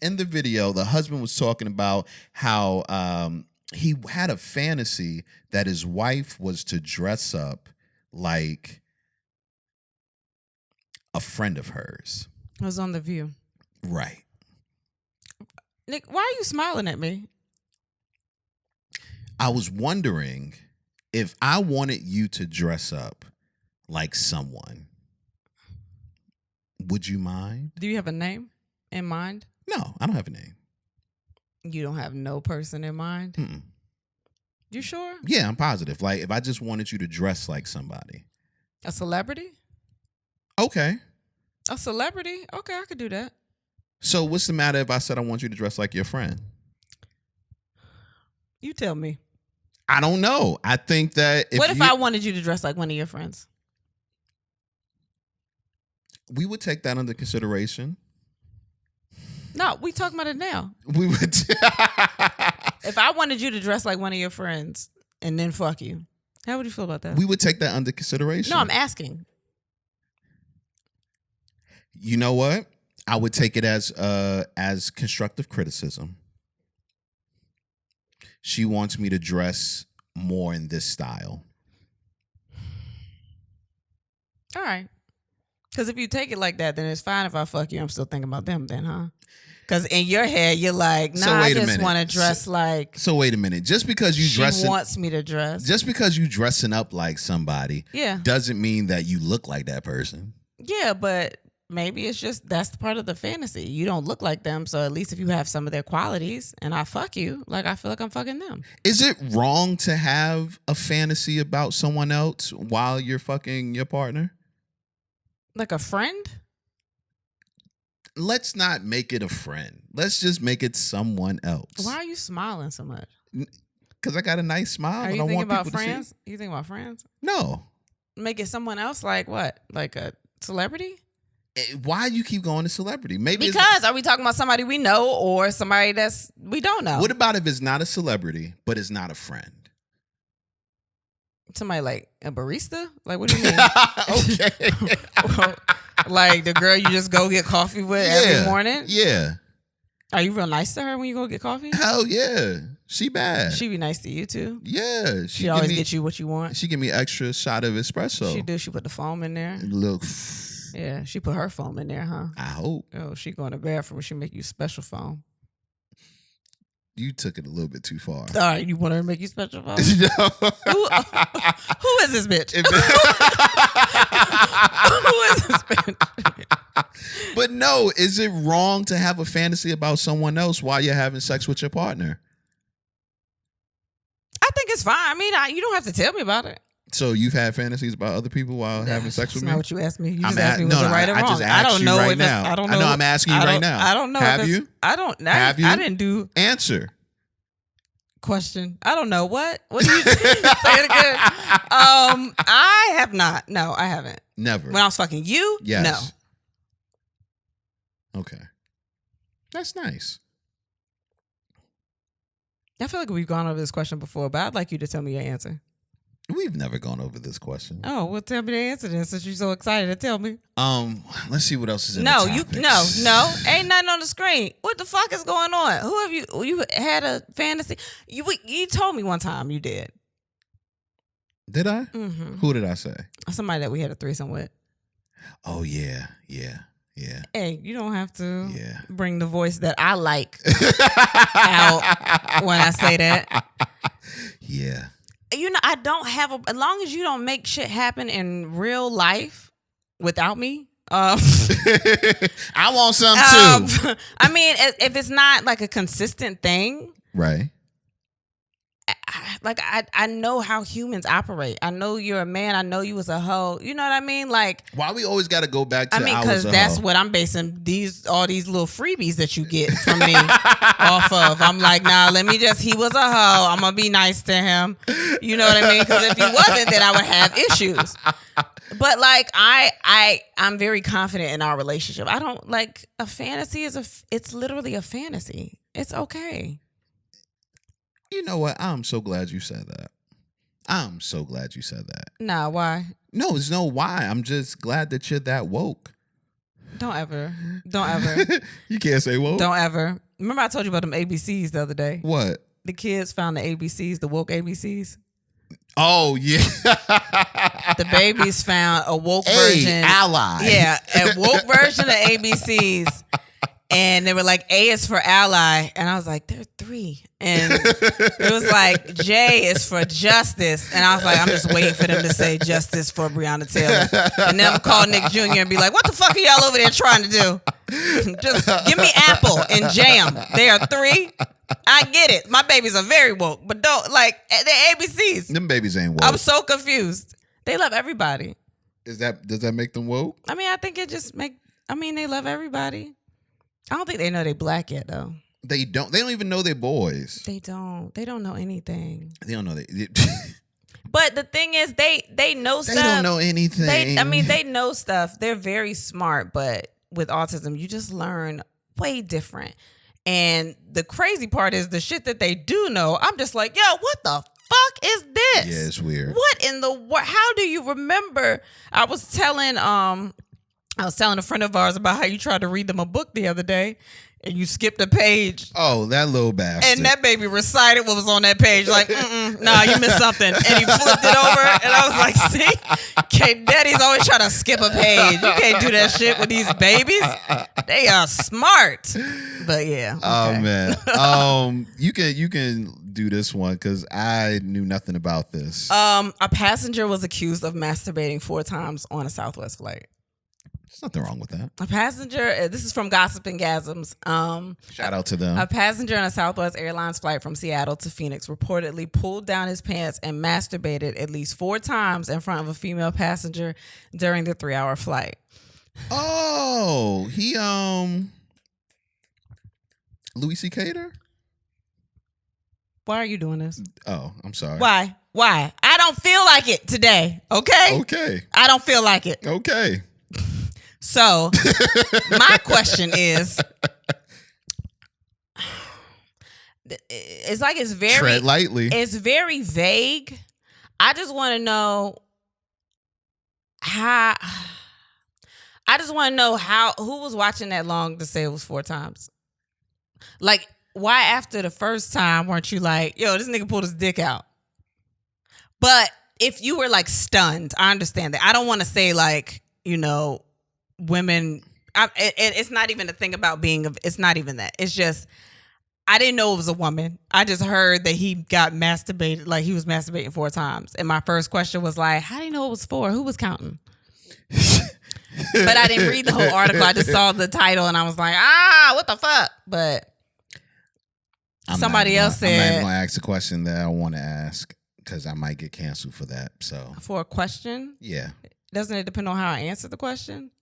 Speaker 1: in the video, the husband was talking about how he had a fantasy that his wife was to dress up like a friend of hers.
Speaker 2: It was on The View.
Speaker 1: Right.
Speaker 2: Nick, why are you smiling at me?
Speaker 1: I was wondering if I wanted you to dress up like someone, would you mind?
Speaker 2: Do you have a name in mind?
Speaker 1: No, I don't have a name.
Speaker 2: You don't have no person in mind?
Speaker 1: Mm-mm.
Speaker 2: You sure?
Speaker 1: Yeah, I'm positive. Like, if I just wanted you to dress like somebody.
Speaker 2: A celebrity?
Speaker 1: Okay.
Speaker 2: A celebrity? Okay, I could do that.
Speaker 1: So what's the matter if I said I want you to dress like your friend?
Speaker 2: You tell me.
Speaker 1: I don't know. I think that
Speaker 2: what if I wanted you to dress like one of your friends?
Speaker 1: We would take that under consideration.
Speaker 2: No, we talking about it now.
Speaker 1: We would.
Speaker 2: If I wanted you to dress like one of your friends and then fuck you, how would you feel about that?
Speaker 1: We would take that under consideration.
Speaker 2: No, I'm asking.
Speaker 1: You know what? I would take it as constructive criticism. She wants me to dress more in this style.
Speaker 2: All right. Because if you take it like that, then it's fine if I fuck you. I'm still thinking about them then, huh? Because in your head, you're like, nah, I just want to dress like.
Speaker 1: So wait a minute. Just because you
Speaker 2: she wants me to dress.
Speaker 1: Just because you dressing up like somebody,
Speaker 2: yeah,
Speaker 1: doesn't mean that you look like that person.
Speaker 2: Yeah, but maybe it's just that's part of the fantasy. You don't look like them, so at least if you have some of their qualities and I fuck you, like I feel like I'm fucking them.
Speaker 1: Is it wrong to have a fantasy about someone else while you're fucking your partner?
Speaker 2: Like a friend?
Speaker 1: Let's not make it a friend. Let's just make it someone else.
Speaker 2: Why are you smiling so much?
Speaker 1: Because I got a nice smile.
Speaker 2: Are you thinking about friends? You think about friends?
Speaker 1: No.
Speaker 2: Make it someone else, like what? Like a celebrity?
Speaker 1: Why you keep going to celebrity? Maybe
Speaker 2: because are we talking about somebody we know or somebody that's we don't know?
Speaker 1: What about if it's not a celebrity, but it's not a friend?
Speaker 2: Somebody like a barista? Like, what do you mean?
Speaker 1: Okay.
Speaker 2: Well, like the girl you just go get coffee with every morning?
Speaker 1: Yeah.
Speaker 2: Are you real nice to her when you go get coffee?
Speaker 1: Hell yeah. She bad.
Speaker 2: She be nice to you too?
Speaker 1: Yeah.
Speaker 2: She always get you what you want?
Speaker 1: She give me extra shot of espresso.
Speaker 2: She do. She put the foam in there?
Speaker 1: Look.
Speaker 2: Yeah, she put her foam in there, huh?
Speaker 1: I hope.
Speaker 2: Oh, she go in the bathroom. She make you special foam.
Speaker 1: You took it a little bit too far.
Speaker 2: All right, you want her to make you special foam?
Speaker 1: No.
Speaker 2: Who is this bitch? Who is this bitch?
Speaker 1: But no, is it wrong to have a fantasy about someone else while you're having sex with your partner?
Speaker 2: I think it's fine. I mean, you don't have to tell me about it.
Speaker 1: So you've had fantasies about other people while having sex with me?
Speaker 2: That's not what you asked me. You just asked me was it right or wrong.
Speaker 1: I just asked you right now.
Speaker 2: I don't know.
Speaker 1: I know I'm asking you right now.
Speaker 2: I don't know.
Speaker 1: Have you?
Speaker 2: I don't.
Speaker 1: Have you?
Speaker 2: I didn't do.
Speaker 1: Answer.
Speaker 2: Question. I don't know. What do you say it again? I have not. No, I haven't.
Speaker 1: Never.
Speaker 2: When I was fucking you?
Speaker 1: Yes. No. Okay. That's nice.
Speaker 2: I feel like we've gone over this question before, but I'd like you to tell me your answer.
Speaker 1: We've never gone over this question.
Speaker 2: Oh, well, tell me the answer then, since you're so excited to tell me.
Speaker 1: Let's see what else is in the topics.
Speaker 2: No, ain't nothing on the screen. What the fuck is going on? Who have you had a fantasy? You told me one time you did.
Speaker 1: Did I?
Speaker 2: Mm-hmm.
Speaker 1: Who did I say?
Speaker 2: Somebody that we had a threesome with.
Speaker 1: Oh yeah.
Speaker 2: Hey, you don't have to
Speaker 1: Yeah.
Speaker 2: bring the voice that I like out when I say that.
Speaker 1: Yeah.
Speaker 2: I don't have as long as you don't make shit happen in real life without me.
Speaker 1: I want some too.
Speaker 2: I mean, if it's not like a consistent thing,
Speaker 1: Right.
Speaker 2: I know how humans operate. I know you're a man. I know you was a hoe. You know what I mean? Like,
Speaker 1: why we always got to go back to?
Speaker 2: Because that's what I'm basing all these little freebies that you get from me off of. I'm like, nah, he was a hoe. I'm gonna be nice to him. You know what I mean? Because if he wasn't, then I would have issues. But like, I'm very confident in our relationship. I don't like a fantasy it's literally a fantasy. It's okay.
Speaker 1: You know what? I'm so glad you said that.
Speaker 2: Nah, why?
Speaker 1: No, there's no why. I'm just glad that you're that woke.
Speaker 2: Don't ever.
Speaker 1: You can't say woke.
Speaker 2: Don't ever. Remember I told you about them ABCs the other day?
Speaker 1: What?
Speaker 2: The kids found the ABCs, the woke ABCs.
Speaker 1: Oh, yeah.
Speaker 2: The babies found a woke version.
Speaker 1: Ally.
Speaker 2: Yeah, a woke version of ABCs. And they were like, A is for ally. And I was like, there are 3. And it was like, J is for justice. And I was like, I'm just waiting for them to say justice for Breonna Taylor. And then I'm call Nick Jr. and be like, what the fuck are y'all over there trying to do? Just give me apple and jam. They are 3. I get it. My babies are very woke. But don't, like, they're ABCs.
Speaker 1: Them babies ain't woke.
Speaker 2: I'm so confused. They love everybody.
Speaker 1: Does that make them woke?
Speaker 2: I mean, I think they love everybody. I don't think they know they black yet, though.
Speaker 1: They don't even know they're boys.
Speaker 2: They don't know anything.
Speaker 1: They don't know
Speaker 2: But the thing is, they know stuff.
Speaker 1: They don't know anything.
Speaker 2: They know stuff. They're very smart, but with autism, you just learn way different. And the crazy part is the shit that they do know. I'm just like, yo, what the fuck is this?
Speaker 1: Yeah, it's weird.
Speaker 2: What in the world? How do you remember? I was telling a friend of ours about how you tried to read them a book the other day and you skipped a page.
Speaker 1: Oh, that little bastard.
Speaker 2: And that baby recited what was on that page. Like, nah, you missed something. And he flipped it over. And I was like, see? Daddy's always trying to skip a page. You can't do that shit with these babies. They are smart. But yeah. Okay.
Speaker 1: Oh, man. You can do this one because I knew nothing about this.
Speaker 2: A passenger was accused of masturbating 4 times on a Southwest flight.
Speaker 1: There's nothing wrong with that.
Speaker 2: A passenger, this is from Gossip and Gasms.
Speaker 1: Shout out to them.
Speaker 2: A passenger on a Southwest Airlines flight from Seattle to Phoenix reportedly pulled down his pants and masturbated at least 4 times in front of a female passenger during the 3-hour flight.
Speaker 1: Oh, he Louis C.K.'d?
Speaker 2: Why are you doing this?
Speaker 1: Oh, I'm sorry.
Speaker 2: Why? I don't feel like it today. Okay. I don't feel like it.
Speaker 1: Okay.
Speaker 2: So, my question is, it's very
Speaker 1: tread lightly.
Speaker 2: It's very vague. I just want to know who was watching that long to say it was 4 times. Like, why after the first time weren't you like, yo, this nigga pulled his dick out? But if you were like stunned, I understand that. I don't want to say like, women, it's not even a thing about it's not even that. It's just, I didn't know it was a woman. I just heard that he got masturbated, like he was masturbating 4 times. And my first question was like, how do you know it was 4? Who was counting? But I didn't read the whole article. I just saw the title and I was like, what the fuck? But somebody else said.
Speaker 1: I'm not going to ask a question that I want to ask because I might get canceled for that. So
Speaker 2: for a question?
Speaker 1: Yeah.
Speaker 2: Doesn't it depend on how I answer the question?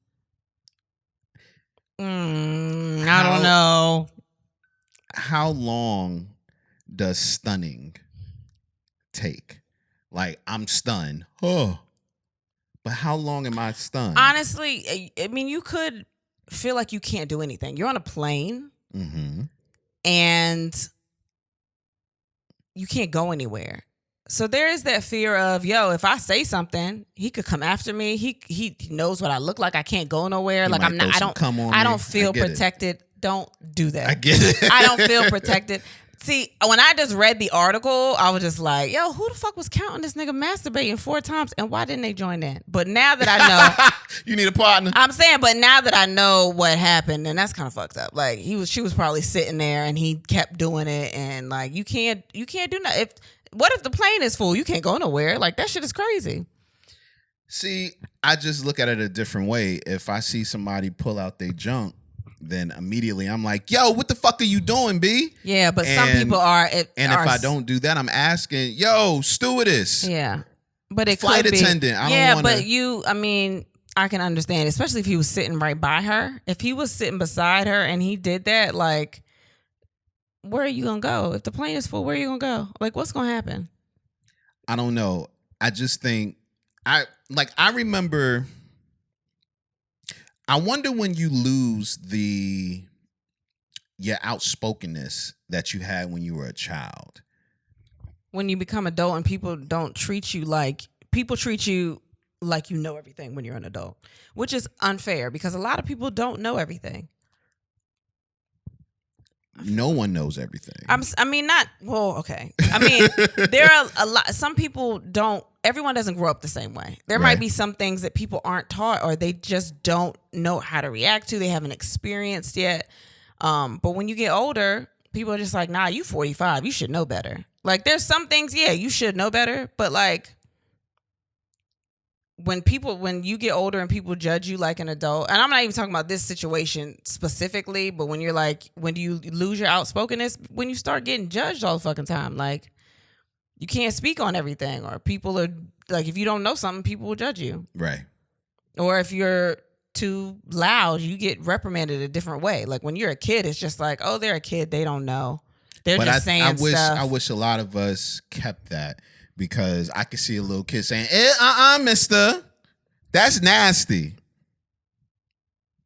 Speaker 2: I don't know.
Speaker 1: How long does stunning take? Like, I'm stunned. Oh. But how long am I stunned?
Speaker 2: Honestly, I mean, you could feel like you can't do anything. You're on a plane and you can't go anywhere. So there is that fear of, yo, if I say something, he could come after me. He knows what I look like. I can't go nowhere. Like I don't feel protected. Don't do that.
Speaker 1: I get it.
Speaker 2: I don't feel protected. See, when I just read the article, I was just like, yo, who the fuck was counting this nigga masturbating 4 times? And why didn't they join in? But now that I know.
Speaker 1: You need a partner.
Speaker 2: I'm saying, but now that I know what happened, and that's kind of fucked up. Like, she was probably sitting there and he kept doing it. And like, you can't do nothing. What if the plane is full? You can't go nowhere. Like, that shit is crazy.
Speaker 1: See, I just look at it a different way. If I see somebody pull out their junk, then immediately I'm like, yo, what the fuck are you doing, B?
Speaker 2: Yeah, but some people are.
Speaker 1: If I don't do that, I'm asking, yo, stewardess.
Speaker 2: Yeah. But it
Speaker 1: flight
Speaker 2: could be.
Speaker 1: attendant.
Speaker 2: I can understand, especially if he was sitting right by her. If he was sitting beside her and he did that, like, where are you going to go? If the plane is full, where are you going to go? Like, what's going to happen?
Speaker 1: I don't know. I just think, I remember, I wonder when you lose your outspokenness that you had when you were a child.
Speaker 2: When you become adult and people treat you like you know everything when you're an adult, which is unfair because a lot of people don't know everything.
Speaker 1: No one knows everything.
Speaker 2: Okay. I mean, there are a lot. Some people don't. Everyone doesn't grow up the same way. There might be some things that people aren't taught or they just don't know how to react to. They haven't experienced yet. But when you get older, people are just like, nah, you 45. You should know better. Like, there's some things, yeah, you should know better. But like, when you get older and people judge you like an adult, and I'm not even talking about this situation specifically, but when you lose your outspokenness, when you start getting judged all the fucking time, like, you can't speak on everything, or people are like, if you don't know something, people will judge you.
Speaker 1: Right.
Speaker 2: Or if you're too loud, you get reprimanded a different way. Like, when you're a kid, it's just like, oh, they're a kid, they don't know. They're just saying stuff.
Speaker 1: I wish a lot of us kept that. Because I could see a little kid saying, mister. That's nasty.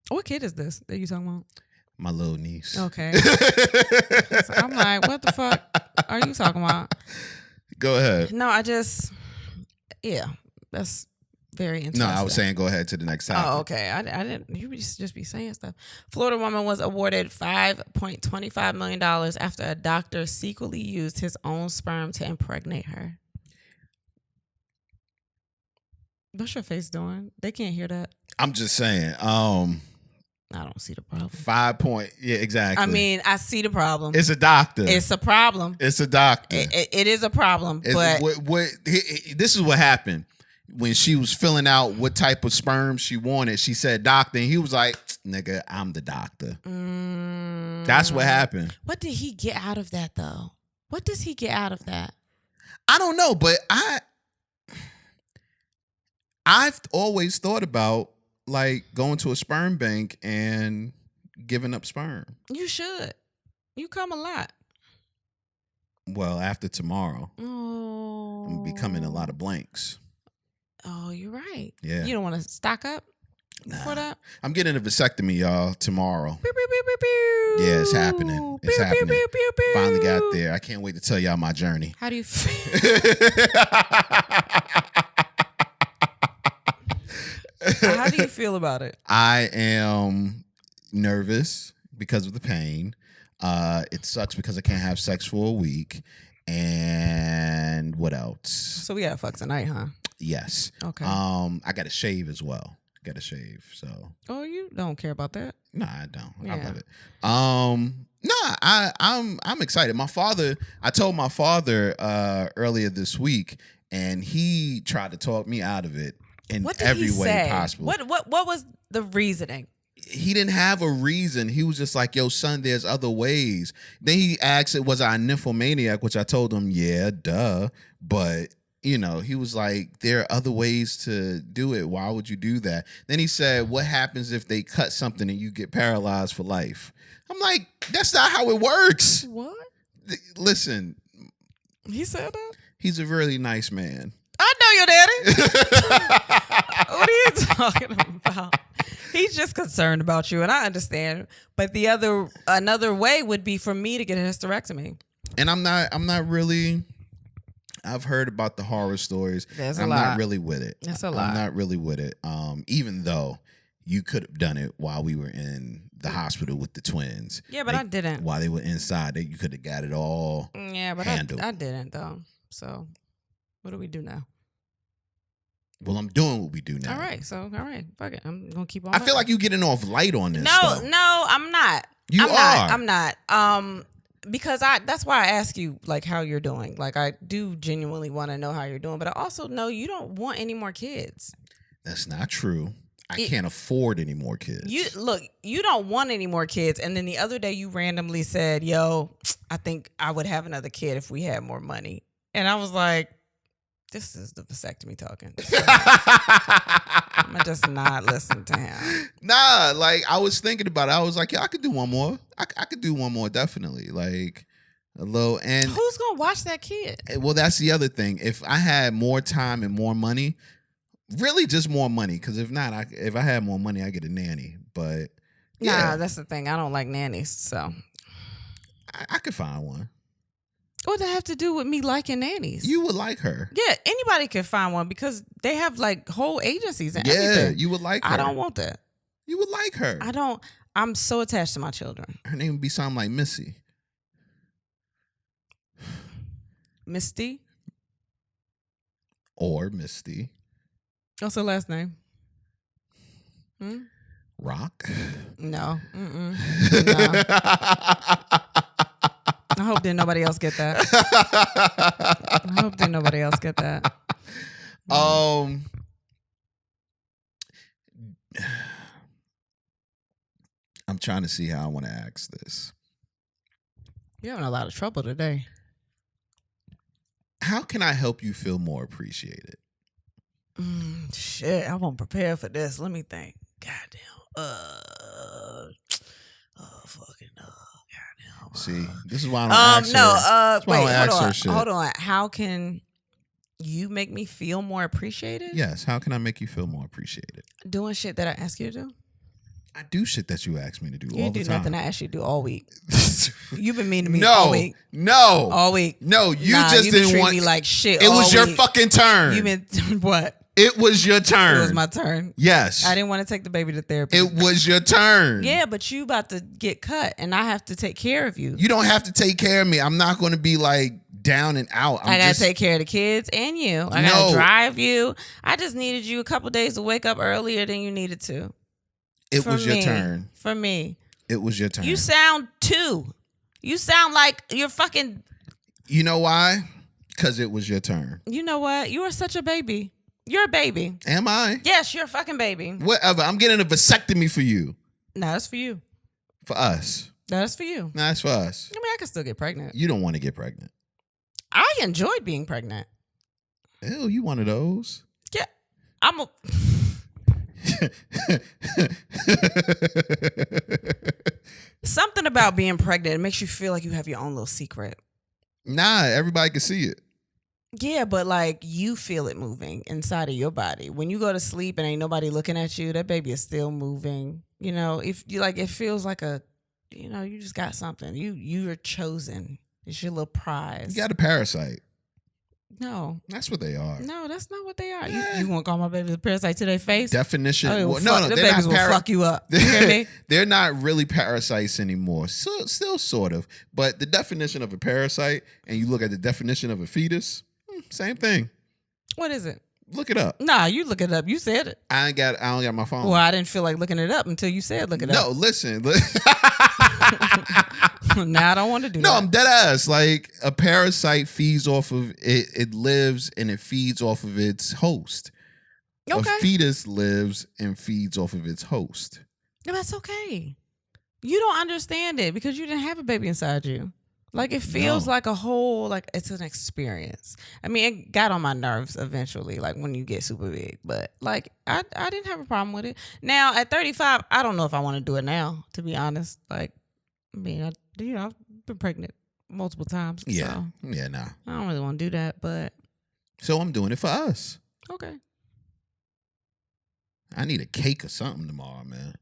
Speaker 2: What kid is this that you talking about?
Speaker 1: My little niece.
Speaker 2: Okay. So I'm like, what the fuck are you talking about?
Speaker 1: Go ahead.
Speaker 2: No, that's very interesting.
Speaker 1: No, I was saying go ahead to the next topic.
Speaker 2: Oh, okay. I didn't. You just be saying stuff. Florida woman was awarded $5.25 million after a doctor secretly used his own sperm to impregnate her. What's your face doing? They can't hear that.
Speaker 1: I'm just saying. I
Speaker 2: don't see the problem.
Speaker 1: 5 point. Yeah, exactly.
Speaker 2: I mean, I see the problem.
Speaker 1: It's a doctor.
Speaker 2: It's a problem.
Speaker 1: It's a doctor.
Speaker 2: It is a problem. But
Speaker 1: this is what happened. When she was filling out what type of sperm she wanted, she said doctor, and he was like, nigga, I'm the doctor. That's what happened.
Speaker 2: What did he get out of that, though? What does he get out of that?
Speaker 1: I don't know, but I've always thought about like going to a sperm bank and giving up sperm.
Speaker 2: You should. You come a lot.
Speaker 1: Well, after tomorrow, I'm gonna be coming a lot of blanks.
Speaker 2: Oh, you're right.
Speaker 1: Yeah.
Speaker 2: You don't want to stock up for that?
Speaker 1: I'm getting a vasectomy, y'all, tomorrow.
Speaker 2: Pew, pew, pew, pew, pew.
Speaker 1: Yeah, it's happening. It's
Speaker 2: pew,
Speaker 1: happening.
Speaker 2: Pew, pew, pew,
Speaker 1: Finally got there. I can't wait to tell y'all my journey.
Speaker 2: How do you feel? How do you feel about it?
Speaker 1: I am nervous because of the pain. It sucks because I can't have sex for a week. And what else?
Speaker 2: So we gotta fuck tonight, huh?
Speaker 1: Yes.
Speaker 2: Okay.
Speaker 1: I got to shave as well. Got to shave. So.
Speaker 2: Oh, you don't care about that?
Speaker 1: No, I don't.
Speaker 2: Yeah.
Speaker 1: I love it. I'm excited. I told my father earlier this week, and he tried to talk me out of it in every way possible.
Speaker 2: What was the reasoning?
Speaker 1: He didn't have a reason. He was just like, yo, son, there's other ways. Then he asked, was I a nymphomaniac? Which I told him, yeah, duh. But, you know, he was like, there are other ways to do it. Why would you do that? Then he said, what happens if they cut something and you get paralyzed for life? I'm like, that's not how it works.
Speaker 2: What?
Speaker 1: Listen.
Speaker 2: He said that?
Speaker 1: He's a really nice man.
Speaker 2: I know your daddy. What are you talking about? He's just concerned about you, and I understand. But another way would be for me to get a hysterectomy.
Speaker 1: And I'm not really. I've heard about the horror stories.
Speaker 2: I'm not
Speaker 1: really with it.
Speaker 2: That's a lot.
Speaker 1: I'm not really with it. Even though you could have done it while we were in the hospital with the twins.
Speaker 2: Yeah, but I didn't.
Speaker 1: While they were inside, you could have got it all.
Speaker 2: Yeah, but handled. I didn't though. So, what do we do now?
Speaker 1: Well, I'm doing what we do now.
Speaker 2: All right, fuck it. I'm gonna keep on.
Speaker 1: I feel like you're getting off light on this.
Speaker 2: No, I'm not. I'm not. Because that's why I ask you like how you're doing. Like I do genuinely want to know how you're doing, but I also know you don't want any more kids.
Speaker 1: That's not true. I can't afford any more kids.
Speaker 2: You don't want any more kids, and then the other day you randomly said, "Yo, I think I would have another kid if we had more money," and I was like, "This is the vasectomy talking." So I'm gonna just not listen to him.
Speaker 1: Nah, like I was thinking about it. I was like, yeah, I could do one more. I could do one more definitely. Like a little. And
Speaker 2: who's gonna watch that kid?
Speaker 1: Well, that's the other thing. If I had more time and more money. Really, just more money. Because if not, if I had more money, I get a nanny. But yeah.
Speaker 2: Nah, that's the thing. I don't like nannies, so
Speaker 1: I could find one.
Speaker 2: What does that have to do with me liking nannies?
Speaker 1: You would like her.
Speaker 2: Yeah, anybody can find one because they have like whole agencies and everything.
Speaker 1: Yeah, you would like her.
Speaker 2: I don't want that.
Speaker 1: You would like her.
Speaker 2: I don't. I'm so attached to my children.
Speaker 1: Her name would be something like Missy.
Speaker 2: Misty.
Speaker 1: Or Misty.
Speaker 2: What's her last name?
Speaker 1: Rock?
Speaker 2: No. No. I hope didn't nobody else get that.
Speaker 1: I'm trying to see how I want to ask this.
Speaker 2: You're having a lot of trouble today.
Speaker 1: How can I help you feel more appreciated?
Speaker 2: Shit, I won't prepare for this. Let me think. Goddamn. Goddamn.
Speaker 1: See, this is why I don't ask her.
Speaker 2: Wait, hold on. How can you make me feel more appreciated?
Speaker 1: Yes. How can I make you feel more appreciated?
Speaker 2: Doing shit that I ask you to do.
Speaker 1: I do shit that you ask me to do all the time.
Speaker 2: You do nothing I ask you to do all week. You've been mean to me all week.
Speaker 1: No.
Speaker 2: All week.
Speaker 1: No, you didn't
Speaker 2: treat
Speaker 1: want
Speaker 2: me like shit.
Speaker 1: It was your fucking turn.
Speaker 2: You been what?
Speaker 1: It was your turn.
Speaker 2: It was my turn.
Speaker 1: Yes.
Speaker 2: I didn't want to take the baby to therapy.
Speaker 1: It was your turn.
Speaker 2: Yeah, but you about to get cut and I have to take care of you.
Speaker 1: You don't have to take care of me. I'm not going to be like down and out.
Speaker 2: I got to take care of the kids and you. I got to drive you. I just needed you a couple days to wake up earlier than you needed to.
Speaker 1: It was your turn.
Speaker 2: For me.
Speaker 1: It was your turn.
Speaker 2: You sound You sound like you're fucking.
Speaker 1: You know why? Because it was your turn.
Speaker 2: You know what? You are such a baby. You're a baby.
Speaker 1: Am I?
Speaker 2: Yes, you're a fucking baby.
Speaker 1: Whatever. I'm getting a vasectomy for you.
Speaker 2: No, that's for you.
Speaker 1: For us.
Speaker 2: That's for you.
Speaker 1: No, that's for us.
Speaker 2: I mean, I can still get pregnant.
Speaker 1: You don't want to get pregnant.
Speaker 2: I enjoyed being pregnant.
Speaker 1: Ew, you one of those?
Speaker 2: Yeah. I'm a... Something about being pregnant, it makes you feel like you have your own little secret.
Speaker 1: Nah, everybody can see it.
Speaker 2: Yeah, but like you feel it moving inside of your body. When you go to sleep and ain't nobody looking at you, that baby is still moving. You know, if you like, it feels like you just got something. You're chosen. It's your little prize.
Speaker 1: You got a parasite.
Speaker 2: No.
Speaker 1: That's what they are.
Speaker 2: No, that's not what they are. Yeah. You want to call my baby a parasite to their face?
Speaker 1: Definition.
Speaker 2: No, the babies will fuck you up. You hear me?
Speaker 1: They're not really parasites anymore. Still sort of. But the definition of a parasite, and you look at the definition of a fetus, same thing.
Speaker 2: What is it?
Speaker 1: Look it up.
Speaker 2: Nah, you look it up. You said it.
Speaker 1: I don't got my phone.
Speaker 2: Well, I didn't feel like looking it up until you said look it up.
Speaker 1: No, listen.
Speaker 2: Now I don't want to do that.
Speaker 1: No, I'm dead ass. Like a parasite feeds off of it. It lives and it feeds off of its host. Okay. A fetus lives and feeds off of its host.
Speaker 2: No, that's okay. You don't understand it because you didn't have a baby inside you. Like it feels like a whole, like it's an experience. I mean, it got on my nerves eventually, like when you get super big. But like I didn't have a problem with it. Now at 35, I don't know if I want to do it now, to be honest. Like, I mean, I've been pregnant multiple times.
Speaker 1: Yeah.
Speaker 2: So
Speaker 1: Yeah, nah.
Speaker 2: I don't really want to do that, but.
Speaker 1: So I'm doing it for us.
Speaker 2: Okay.
Speaker 1: I need a cake or something tomorrow, man.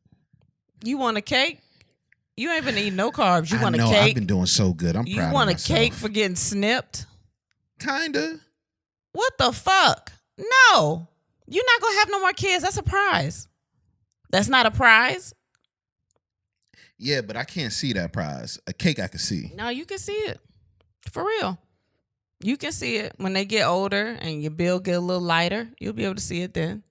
Speaker 2: You want a cake? You ain't been eating no carbs. You want a cake?
Speaker 1: I've been doing so good. I'm proud of myself.
Speaker 2: You want a cake for getting snipped?
Speaker 1: Kinda.
Speaker 2: What the fuck? No. You're not going to have no more kids. That's a prize. That's not a prize.
Speaker 1: Yeah, but I can't see that prize. A cake I can see.
Speaker 2: No, you can see it. For real. You can see it. When they get older and your bill get a little lighter, you'll be able to see it then.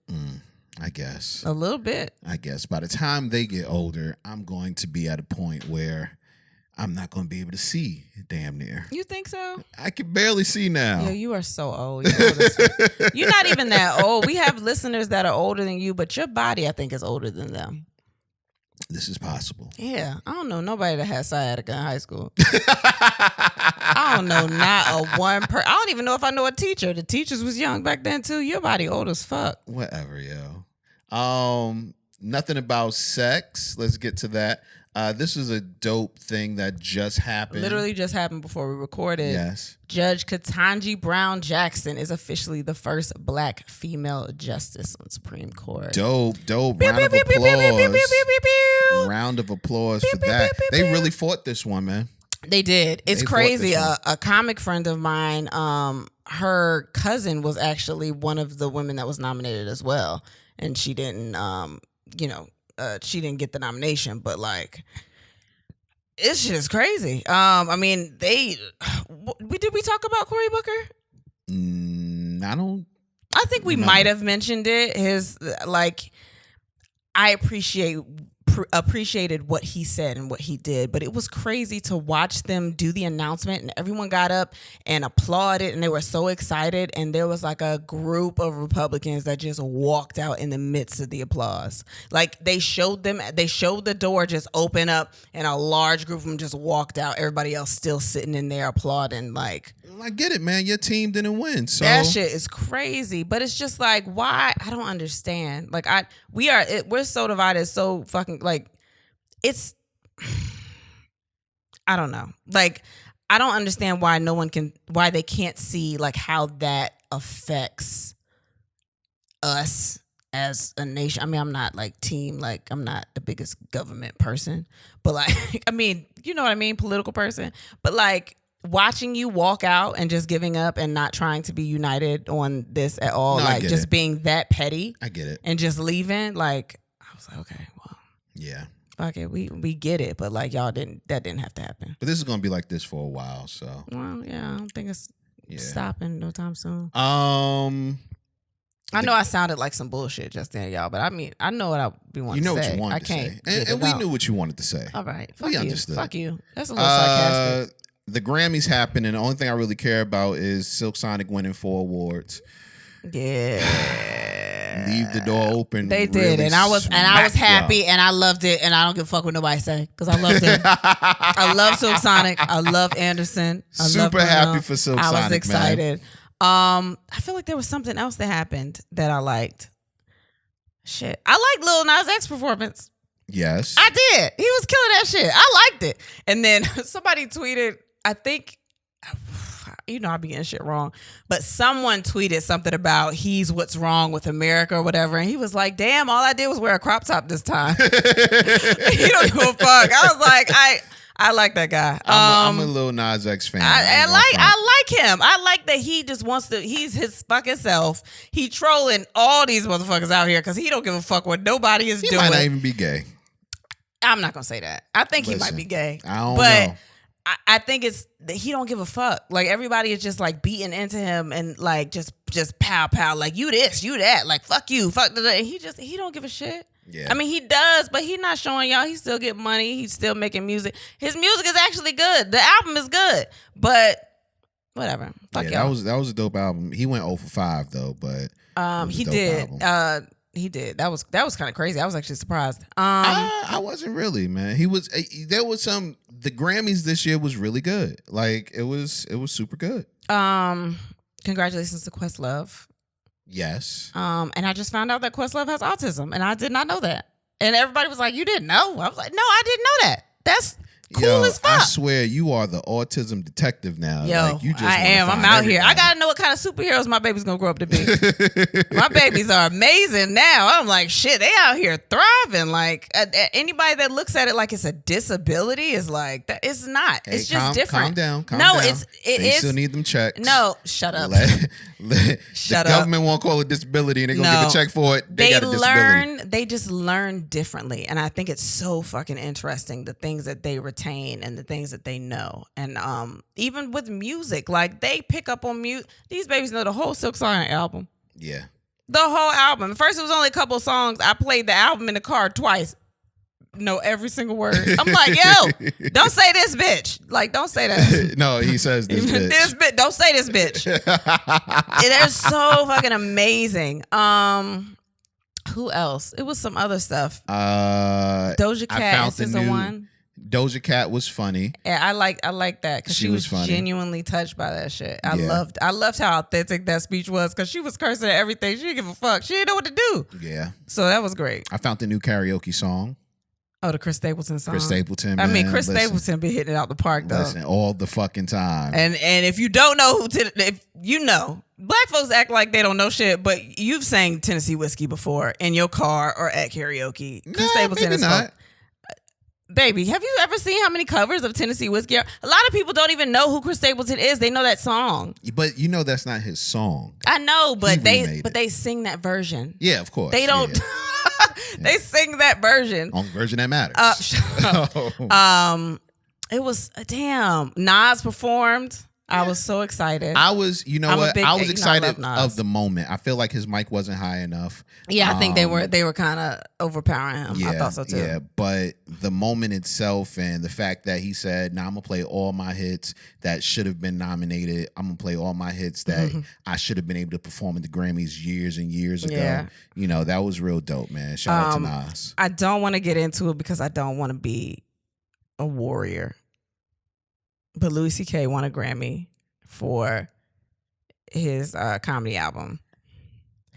Speaker 1: I guess.
Speaker 2: A little bit.
Speaker 1: I guess. By the time they get older, I'm going to be at a point where I'm not going to be able to see damn near.
Speaker 2: You think so?
Speaker 1: I can barely see now.
Speaker 2: Yeah, you are so old. You're not even that old. We have listeners that are older than you, but your body, I think, is older than them.
Speaker 1: This is possible.
Speaker 2: Yeah. I don't know nobody that had sciatica in high school. I don't know not a one I don't even know if I know a teacher. The teachers was young back then too. Your body old as fuck.
Speaker 1: Whatever, yo. Nothing about sex. Let's get to that. This is a dope thing that just happened.
Speaker 2: Literally just happened before we recorded.
Speaker 1: Yes.
Speaker 2: Judge Ketanji Brown Jackson is officially the first black female justice on Supreme Court.
Speaker 1: Dope. Round of applause. Round of applause for that. They really fought this one, man.
Speaker 2: They did. It's crazy. A comic friend of mine, her cousin was actually one of the women that was nominated as well. And she didn't, she didn't get the nomination, but like, it's just crazy. I mean, did we talk about Cory Booker? I think we might have mentioned it. I appreciated what he said and what he did, but it was crazy to watch them do the announcement and everyone got up and applauded and they were so excited, and there was like a group of Republicans that just walked out in the midst of the applause. Like they showed the door just open up and a large group of them just walked out, everybody else still sitting in there applauding. Like,
Speaker 1: I get it, man, your team didn't win, so
Speaker 2: that shit is crazy. But it's just like, why? I don't understand. Like we're so divided, so fucking like, it's, I don't know. Like, I don't understand why why they can't see like how that affects us as a nation. I mean, I'm not like I'm not the biggest government person, but like, I mean, you know what I mean? Political person, but like watching you walk out and just giving up and not trying to be united on this at all, like just being that petty.
Speaker 1: I get it.
Speaker 2: And just leaving, like, I was like, okay, well.
Speaker 1: Yeah.
Speaker 2: Okay, we get it, but like that didn't have to happen.
Speaker 1: But this is gonna be like this for a while, so.
Speaker 2: Well, yeah, I don't think it's stopping no time soon.
Speaker 1: I
Speaker 2: know I sounded like some bullshit just then, y'all, but I mean, I know what I be wanting to say.
Speaker 1: You know what you wanted to say. And we knew what you wanted to say.
Speaker 2: All right.
Speaker 1: We understood.
Speaker 2: Fuck you. That's a little sarcastic.
Speaker 1: The Grammys happened, and the only thing I really care about is Silk Sonic winning 4 awards.
Speaker 2: Yeah.
Speaker 1: Leave the door open.
Speaker 2: They did, and I was happy, and I loved it, and I don't give a fuck what nobody say because I loved it. I love Silk Sonic. I love Anderson.
Speaker 1: Super happy for Silk Sonic.
Speaker 2: I was excited.
Speaker 1: Man.
Speaker 2: I feel like there was something else that happened that I liked. Shit, I liked Lil Nas X performance.
Speaker 1: Yes,
Speaker 2: I did. He was killing that shit. I liked it. And then somebody tweeted, I think, I be getting shit wrong, but someone tweeted something about he's what's wrong with America or whatever, and he was like, damn, all I did was wear a crop top this time. He don't give a fuck. I was like, I like that guy.
Speaker 1: I'm a Lil Nas X fan.
Speaker 2: I like him. I like that he just wants to, he's his fucking self. He trolling all these motherfuckers out here because he don't give a fuck what nobody is doing.
Speaker 1: He might not even be gay.
Speaker 2: I'm not going to say that. I think he might be gay.
Speaker 1: I don't know.
Speaker 2: I think it's that he don't give a fuck. Like everybody is just like beating into him and like just pow pow, like you this, you that, like fuck you, fuck that. And he don't give a shit.
Speaker 1: Yeah.
Speaker 2: I mean he does, but he's not showing y'all. He still get money. He's still making music. His music is actually good. The album is good, but whatever. Fuck y'all.
Speaker 1: That was a dope album. He went 0 for 5 though, but
Speaker 2: he did. He did. That was kind of crazy. I was actually surprised.
Speaker 1: I wasn't really, man. There was some. The Grammys this year was really good. Like it was super good.
Speaker 2: Congratulations to Questlove.
Speaker 1: Yes.
Speaker 2: And I just found out that Questlove has autism, and I did not know that. And everybody was like, "You didn't know?" I was like, "No, I didn't know that." Cool as fuck.
Speaker 1: I swear you are the autism detective now.
Speaker 2: Yo,
Speaker 1: like, you just
Speaker 2: I am. I'm out
Speaker 1: everybody.
Speaker 2: here. I gotta know what kind of superheroes my baby's gonna grow up to be. My babies are amazing now. I'm like, shit, they out here thriving. Like anybody that looks at it like it's a disability is like that. It's not. It's just different.
Speaker 1: Calm down.
Speaker 2: No,
Speaker 1: down.
Speaker 2: It
Speaker 1: they
Speaker 2: is.
Speaker 1: Still need them checks.
Speaker 2: No, shut up.
Speaker 1: Shut up. The government won't call it disability, and they're gonna give a check for it. They got a disability.
Speaker 2: They just learn differently, and I think it's so fucking interesting the things that they retain and the things that they know. And even with music, like they pick up on music. These babies know the whole Silk Sonic album.
Speaker 1: Yeah,
Speaker 2: the whole album. At first, it was only a couple of songs. I played the album in the car twice. Know every single word. I'm like, yo, don't say this bitch. Like, don't say that.
Speaker 1: No, he says this bitch.
Speaker 2: This bitch. Don't say this bitch. They're so fucking amazing. Who else? It was some other stuff. Doja Cat is the one.
Speaker 1: Doja Cat was funny.
Speaker 2: Yeah, I like that because she was genuinely touched by that shit. I loved how authentic that speech was because she was cursing at everything. She didn't give a fuck. She didn't know what to do.
Speaker 1: Yeah.
Speaker 2: So that was great.
Speaker 1: I found the new karaoke song.
Speaker 2: Oh, the Chris Stapleton song.
Speaker 1: Chris Stapleton.
Speaker 2: Man. I mean, Chris Stapleton be hitting it out the park though.
Speaker 1: Listen, all the fucking time.
Speaker 2: And if you don't know if you know, black folks act like they don't know shit, but you've sang Tennessee Whiskey before in your car or at karaoke. Chris Stapleton is not. Baby, have you ever seen how many covers of Tennessee Whiskey are? A lot of people don't even know who Chris Stapleton is. They know that song.
Speaker 1: But you know that's not his song.
Speaker 2: I know, but they sing that version.
Speaker 1: Yeah, of course.
Speaker 2: They don't they sing that version.
Speaker 1: Only version that matters.
Speaker 2: It was Nas performed. I was so excited.
Speaker 1: I was excited of the moment. I feel like his mic wasn't high enough.
Speaker 2: Yeah, I think they were kind of overpowering him. Yeah, I thought so too.
Speaker 1: Yeah, but the moment itself and the fact that he said, "Now I'm gonna play all my hits that should have been nominated. I'm gonna play all my hits that I should have been able to perform at the Grammys years and years ago."
Speaker 2: Yeah.
Speaker 1: You know, that was real dope, man. Shout out to Nas.
Speaker 2: I don't want to get into it because I don't want to be a warrior. But Louis C.K. won a Grammy for his comedy album.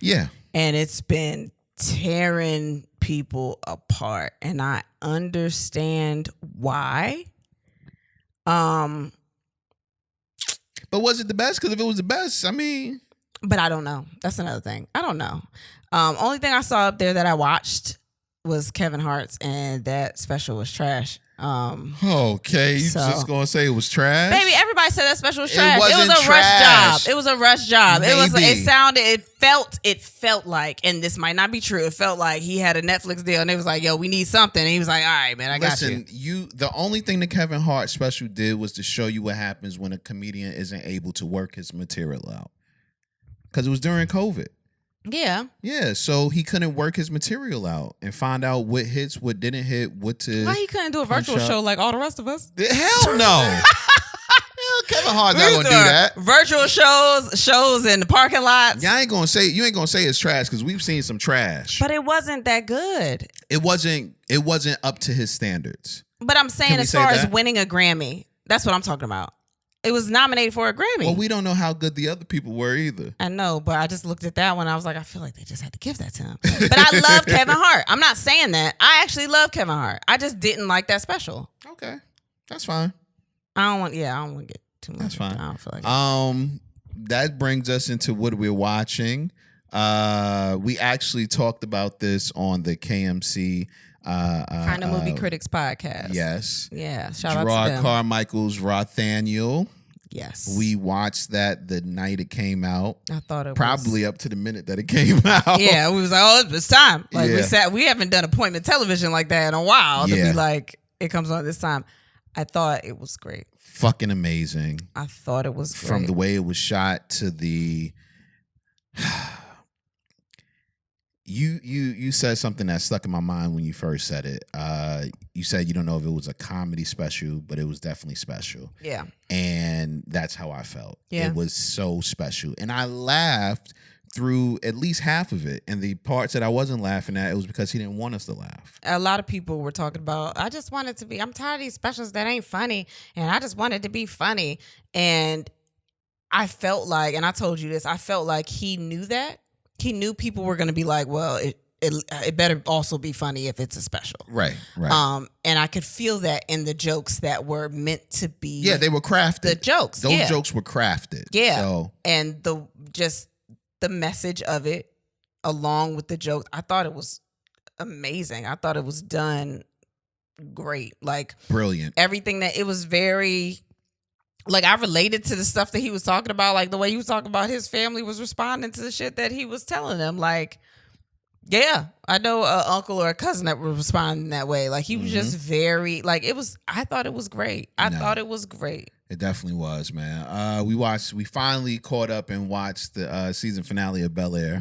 Speaker 1: Yeah.
Speaker 2: And it's been tearing people apart. And I understand why.
Speaker 1: But was it the best? Because if it was the best, I mean...
Speaker 2: But I don't know. That's another thing. I don't know. Only thing I saw up there that I watched was Kevin Hart's, and that special was trash.
Speaker 1: Okay, you just gonna say it was trash?
Speaker 2: Baby, everybody said that special was trash.
Speaker 1: It was
Speaker 2: a rush job. It was a rush job.
Speaker 1: Maybe.
Speaker 2: It felt like, and this might not be true, it felt like he had a Netflix deal and they was like, yo, we need something. And he was like, all right, man, I got you.
Speaker 1: Listen, the only thing the Kevin Hart special did was to show you what happens when a comedian isn't able to work his material out. Because it was during COVID.
Speaker 2: Yeah.
Speaker 1: Yeah, so he couldn't work his material out and find out what hits, what didn't hit, what to...
Speaker 2: Why he couldn't do a virtual show like all the rest of us?
Speaker 1: Hell no. Kevin Hart's not gonna do that.
Speaker 2: Virtual shows in the parking lots.
Speaker 1: Yeah, you ain't gonna say it's trash because we've seen some trash.
Speaker 2: But it wasn't that good.
Speaker 1: It wasn't up to his standards.
Speaker 2: But I'm saying as far as winning a Grammy, that's what I'm talking about. It was nominated for a Grammy.
Speaker 1: Well, we don't know how good the other people were either.
Speaker 2: I know, but I just looked at that one. I was like, I feel like they just had to give that to him. But I love Kevin Hart. I'm not saying that. I actually love Kevin Hart. I just didn't like that special.
Speaker 1: Okay, that's fine.
Speaker 2: I don't want to get too much.
Speaker 1: That's fine.
Speaker 2: I don't feel like
Speaker 1: that brings us into what we're watching. We actually talked about this on the KMC
Speaker 2: Kind of Movie Critics podcast.
Speaker 1: Yes.
Speaker 2: Yeah. Shout out to them.
Speaker 1: Gerard Carmichael's Rothaniel.
Speaker 2: Yes.
Speaker 1: We watched that the night it came out.
Speaker 2: I thought it
Speaker 1: probably up to the minute that it came out.
Speaker 2: Yeah, we was like, oh, it's time. Like we haven't done appointment television like that in a while to be like, it comes on this time. I thought it was great.
Speaker 1: Fucking amazing.
Speaker 2: I thought it was great.
Speaker 1: From the way it was shot to the You said something that stuck in my mind when you first said it. You said you don't know if it was a comedy special, but it was definitely special.
Speaker 2: Yeah.
Speaker 1: And that's how I felt.
Speaker 2: Yeah.
Speaker 1: It was so special. And I laughed through at least half of it. And the parts that I wasn't laughing at, it was because he didn't want us to laugh.
Speaker 2: A lot of people were talking about, I'm tired of these specials that ain't funny. And I just wanted to be funny. And I felt like, and I told you this, I felt like he knew that. He knew people were going to be like, well, it better also be funny if it's a special.
Speaker 1: Right.
Speaker 2: And I could feel that in the jokes that were meant to be.
Speaker 1: Yeah, they were crafted.
Speaker 2: The jokes.
Speaker 1: Those jokes were crafted.
Speaker 2: Yeah.
Speaker 1: So.
Speaker 2: And the message of it along with the jokes, I thought it was amazing. I thought it was done great. Like
Speaker 1: brilliant.
Speaker 2: Everything that it was very. Like, I related to the stuff that he was talking about, like the way he was talking about his family was responding to the shit that he was telling them. Like, yeah, I know an uncle or a cousin that was responding that way. Like, he was just very, like, I thought it was great. I thought it was great.
Speaker 1: It definitely was, man. We finally caught up and watched the season finale of Bel-Air.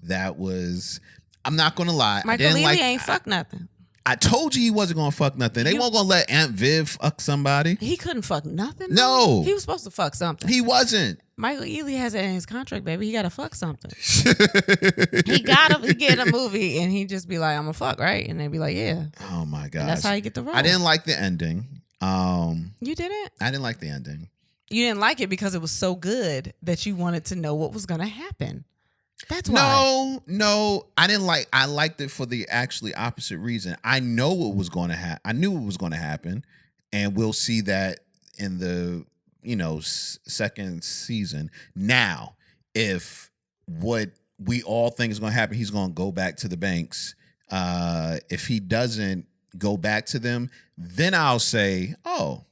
Speaker 1: That was, I'm not going to lie.
Speaker 2: Michael Levy ain't fuck nothing.
Speaker 1: I told you he wasn't gonna fuck nothing. They weren't gonna let Aunt Viv fuck somebody.
Speaker 2: He couldn't fuck nothing.
Speaker 1: No,
Speaker 2: he was supposed to fuck something.
Speaker 1: He wasn't.
Speaker 2: Michael Ealy has it in his contract, baby. He got to fuck something. He get in a movie and he just be like, "I'm gonna fuck," right? And they be like, "Yeah."
Speaker 1: Oh my god,
Speaker 2: that's how you get the role.
Speaker 1: I didn't like the ending.
Speaker 2: You didn't?
Speaker 1: I didn't like the ending.
Speaker 2: You didn't like it because it was so good that you wanted to know what was gonna happen. That's why.
Speaker 1: No, I didn't like. I liked it for the actually opposite reason. I know what was going to happen. I knew it was going to happen, and we'll see that in the second season. Now, if what we all think is going to happen, he's going to go back to the banks. If he doesn't go back to them, then I'll say, "Oh,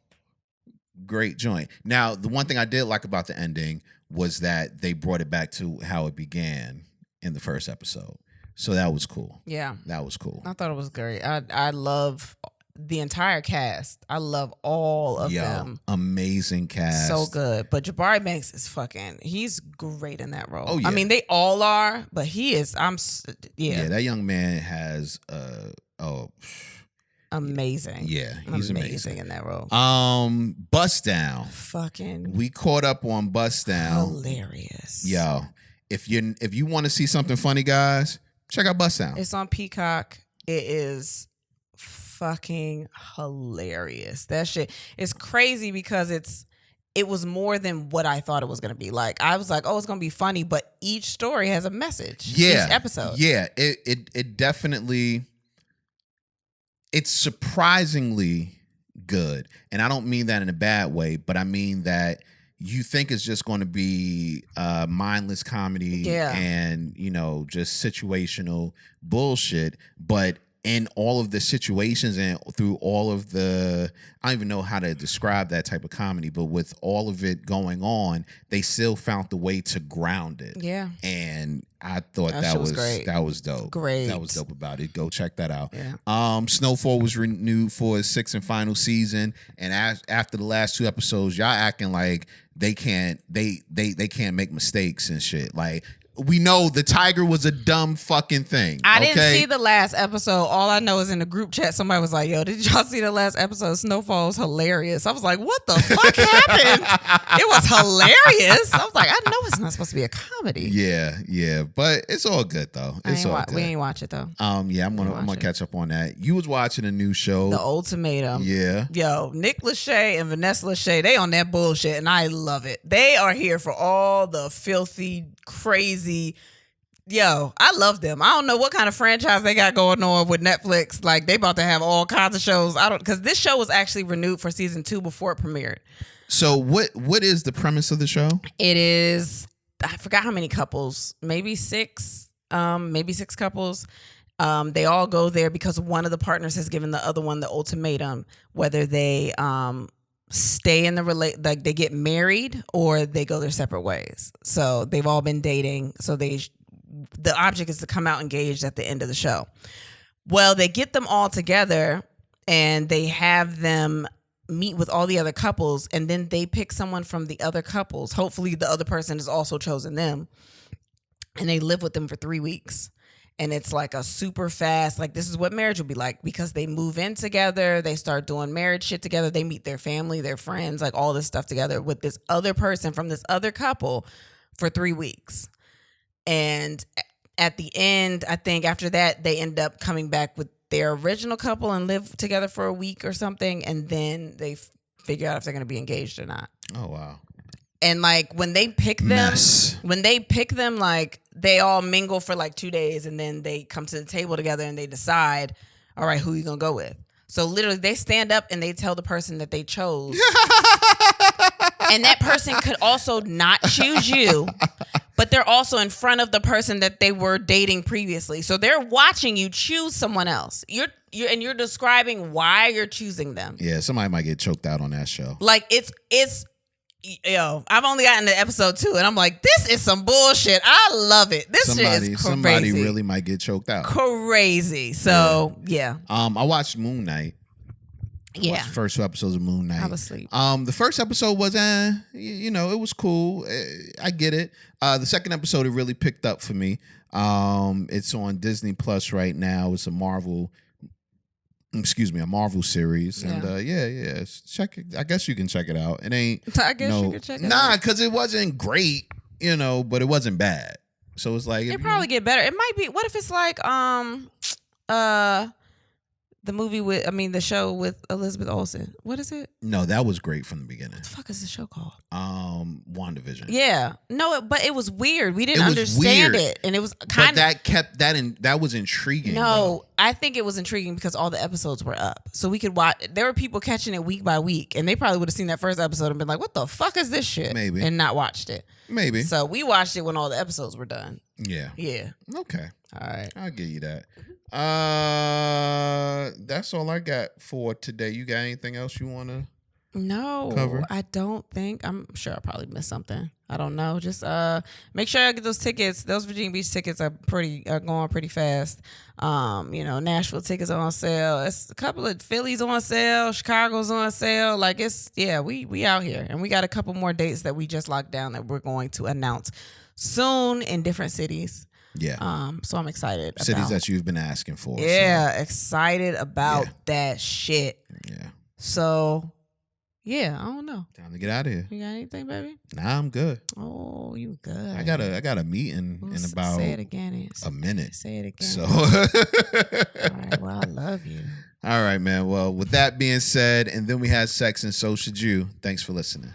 Speaker 1: great joint." Now, the one thing I did like about the ending was that they brought it back to how it began in the first episode. So that was cool.
Speaker 2: Yeah.
Speaker 1: That was cool.
Speaker 2: I thought it was great. I love the entire cast. I love all of them.
Speaker 1: Amazing cast.
Speaker 2: So good. But Jabari Banks is he's great in that role.
Speaker 1: Oh, yeah.
Speaker 2: I mean, they all are, but he is,
Speaker 1: Yeah, that young man has,
Speaker 2: amazing.
Speaker 1: Yeah, he's amazing
Speaker 2: in that role.
Speaker 1: Bust Down. We caught up on Bust Down.
Speaker 2: Hilarious.
Speaker 1: Yo, if you want to see something funny, guys, check out Bust Down.
Speaker 2: It's on Peacock. It is fucking hilarious. That shit is crazy because it was more than what I thought it was going to be. Like, I was like, oh, it's going to be funny, but each story has a message.
Speaker 1: Yeah.
Speaker 2: Each episode.
Speaker 1: Yeah, it definitely. It's surprisingly good. And I don't mean that in a bad way, but I mean that you think it's just going to be mindless comedy and, just situational bullshit. But in all of the situations and through all of I don't even know how to describe that type of comedy, but with all of it going on, they still found the way to ground it.
Speaker 2: Yeah.
Speaker 1: And I thought that was
Speaker 2: great.
Speaker 1: That was dope.
Speaker 2: Great.
Speaker 1: That was dope about it. Go check that out.
Speaker 2: Yeah.
Speaker 1: Snowfall was renewed for its sixth and final season. And after the last two episodes, y'all acting like they can't make mistakes and shit. Like, we know the tiger was a dumb fucking thing.
Speaker 2: I didn't see the last episode. All I know is in the group chat, somebody was like, yo, did y'all see the last episode? Snowfall was hilarious. I was like, what the fuck happened? It was hilarious. I was like, I know it's not supposed to be a comedy.
Speaker 1: Yeah. But it's all good, though. It's all good.
Speaker 2: We ain't watch it, though.
Speaker 1: Yeah, I'm gonna catch up on that. You was watching a new show.
Speaker 2: The Ultimatum.
Speaker 1: Yeah.
Speaker 2: Yo, Nick Lachey and Vanessa Lachey, they on that bullshit, and I love it. They are here for all the filthy, crazy. Yo, I love them. I don't know what kind of franchise they got going on with Netflix. Like, they about to have all kinds of shows. Because this show was actually renewed for season 2 before it premiered.
Speaker 1: So what is the premise of the show?
Speaker 2: It is, I forgot how many couples, maybe 6 couples. They all go there because one of the partners has given the other one the ultimatum, whether they stay in like they get married or they go their separate ways. So they've all been dating. So the object is to come out engaged at the end of the show. Well, they get them all together and they have them meet with all the other couples, and then they pick someone from the other couples. Hopefully the other person has also chosen them, and they live with them for 3 weeks. And it's like a super fast, like, this is what marriage will be like, because they move in together, they start doing marriage shit together, they meet their family, their friends, like all this stuff together with this other person from this other couple for 3 weeks. And at the end, I think after that, they end up coming back with their original couple and live together for a week or something. And then they figure out if they're going to be engaged or not.
Speaker 1: Oh, wow.
Speaker 2: And like when they pick them, like they all mingle for like 2 days and then they come to the table together and they decide, all right, who you gonna go with? So literally they stand up and they tell the person that they chose. And that person could also not choose you, but they're also in front of the person that they were dating previously. So they're watching you choose someone else. You're describing why you're choosing them.
Speaker 1: Yeah, somebody might get choked out on that show.
Speaker 2: Like it's I've only gotten to episode 2 and I'm like, this is some bullshit. I love it. This shit is crazy.
Speaker 1: Somebody really might get choked out.
Speaker 2: Crazy. So yeah.
Speaker 1: I watched Moon Knight.
Speaker 2: Yeah.
Speaker 1: Watched the first 2 episodes of Moon Knight.
Speaker 2: I was asleep.
Speaker 1: The first episode was it was cool. I get it. The second episode it really picked up for me. It's on Disney Plus right now. It's a Marvel series.
Speaker 2: Yeah.
Speaker 1: And check it. I guess you can check it out. It ain't
Speaker 2: I guess you can check it out.
Speaker 1: Nah, because it wasn't great, but it wasn't bad. So it's like
Speaker 2: it probably get better. It might be. What if it's like the movie the show with Elizabeth Olsen? What is it?
Speaker 1: No, that was great from the beginning.
Speaker 2: What the fuck is the show called?
Speaker 1: WandaVision.
Speaker 2: Yeah. No, but it was weird. We didn't understand it. And it was kind of
Speaker 1: that kept that was intriguing.
Speaker 2: No,
Speaker 1: though.
Speaker 2: I think it was intriguing because all the episodes were up. So we could watch. There were people catching it week by week, and they probably would have seen that first episode and been like, what the fuck is this shit?
Speaker 1: Maybe.
Speaker 2: And not watched it.
Speaker 1: Maybe.
Speaker 2: So we watched it when all the episodes were done.
Speaker 1: Yeah.
Speaker 2: Yeah.
Speaker 1: Okay.
Speaker 2: All right.
Speaker 1: I'll give you that. That's all I got for today. You got anything else you want to cover?
Speaker 2: I don't think. I'm sure I probably missed something. I don't know. Just make sure I get those tickets. Those Virginia Beach tickets are going pretty fast. Nashville tickets are on sale. It's a couple of Philly's on sale. Chicago's on sale. Like we out here, and we got a couple more dates that we just locked down that we're going to announce soon in different cities.
Speaker 1: Yeah.
Speaker 2: So I'm excited.
Speaker 1: Cities that you've been asking for.
Speaker 2: Yeah, so. Excited about that shit.
Speaker 1: Yeah.
Speaker 2: So, yeah, I don't know.
Speaker 1: Time to get out of here.
Speaker 2: You got anything, baby?
Speaker 1: Nah, I'm good.
Speaker 2: Oh, you good.
Speaker 1: I got a meeting in about
Speaker 2: say it again.
Speaker 1: A minute.
Speaker 2: Say it again.
Speaker 1: So
Speaker 2: all right, well, I love you.
Speaker 1: All right, man. Well, with that being said, and then we had sex and so should you. Thanks for listening.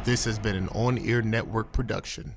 Speaker 3: This has been an On Air Network production.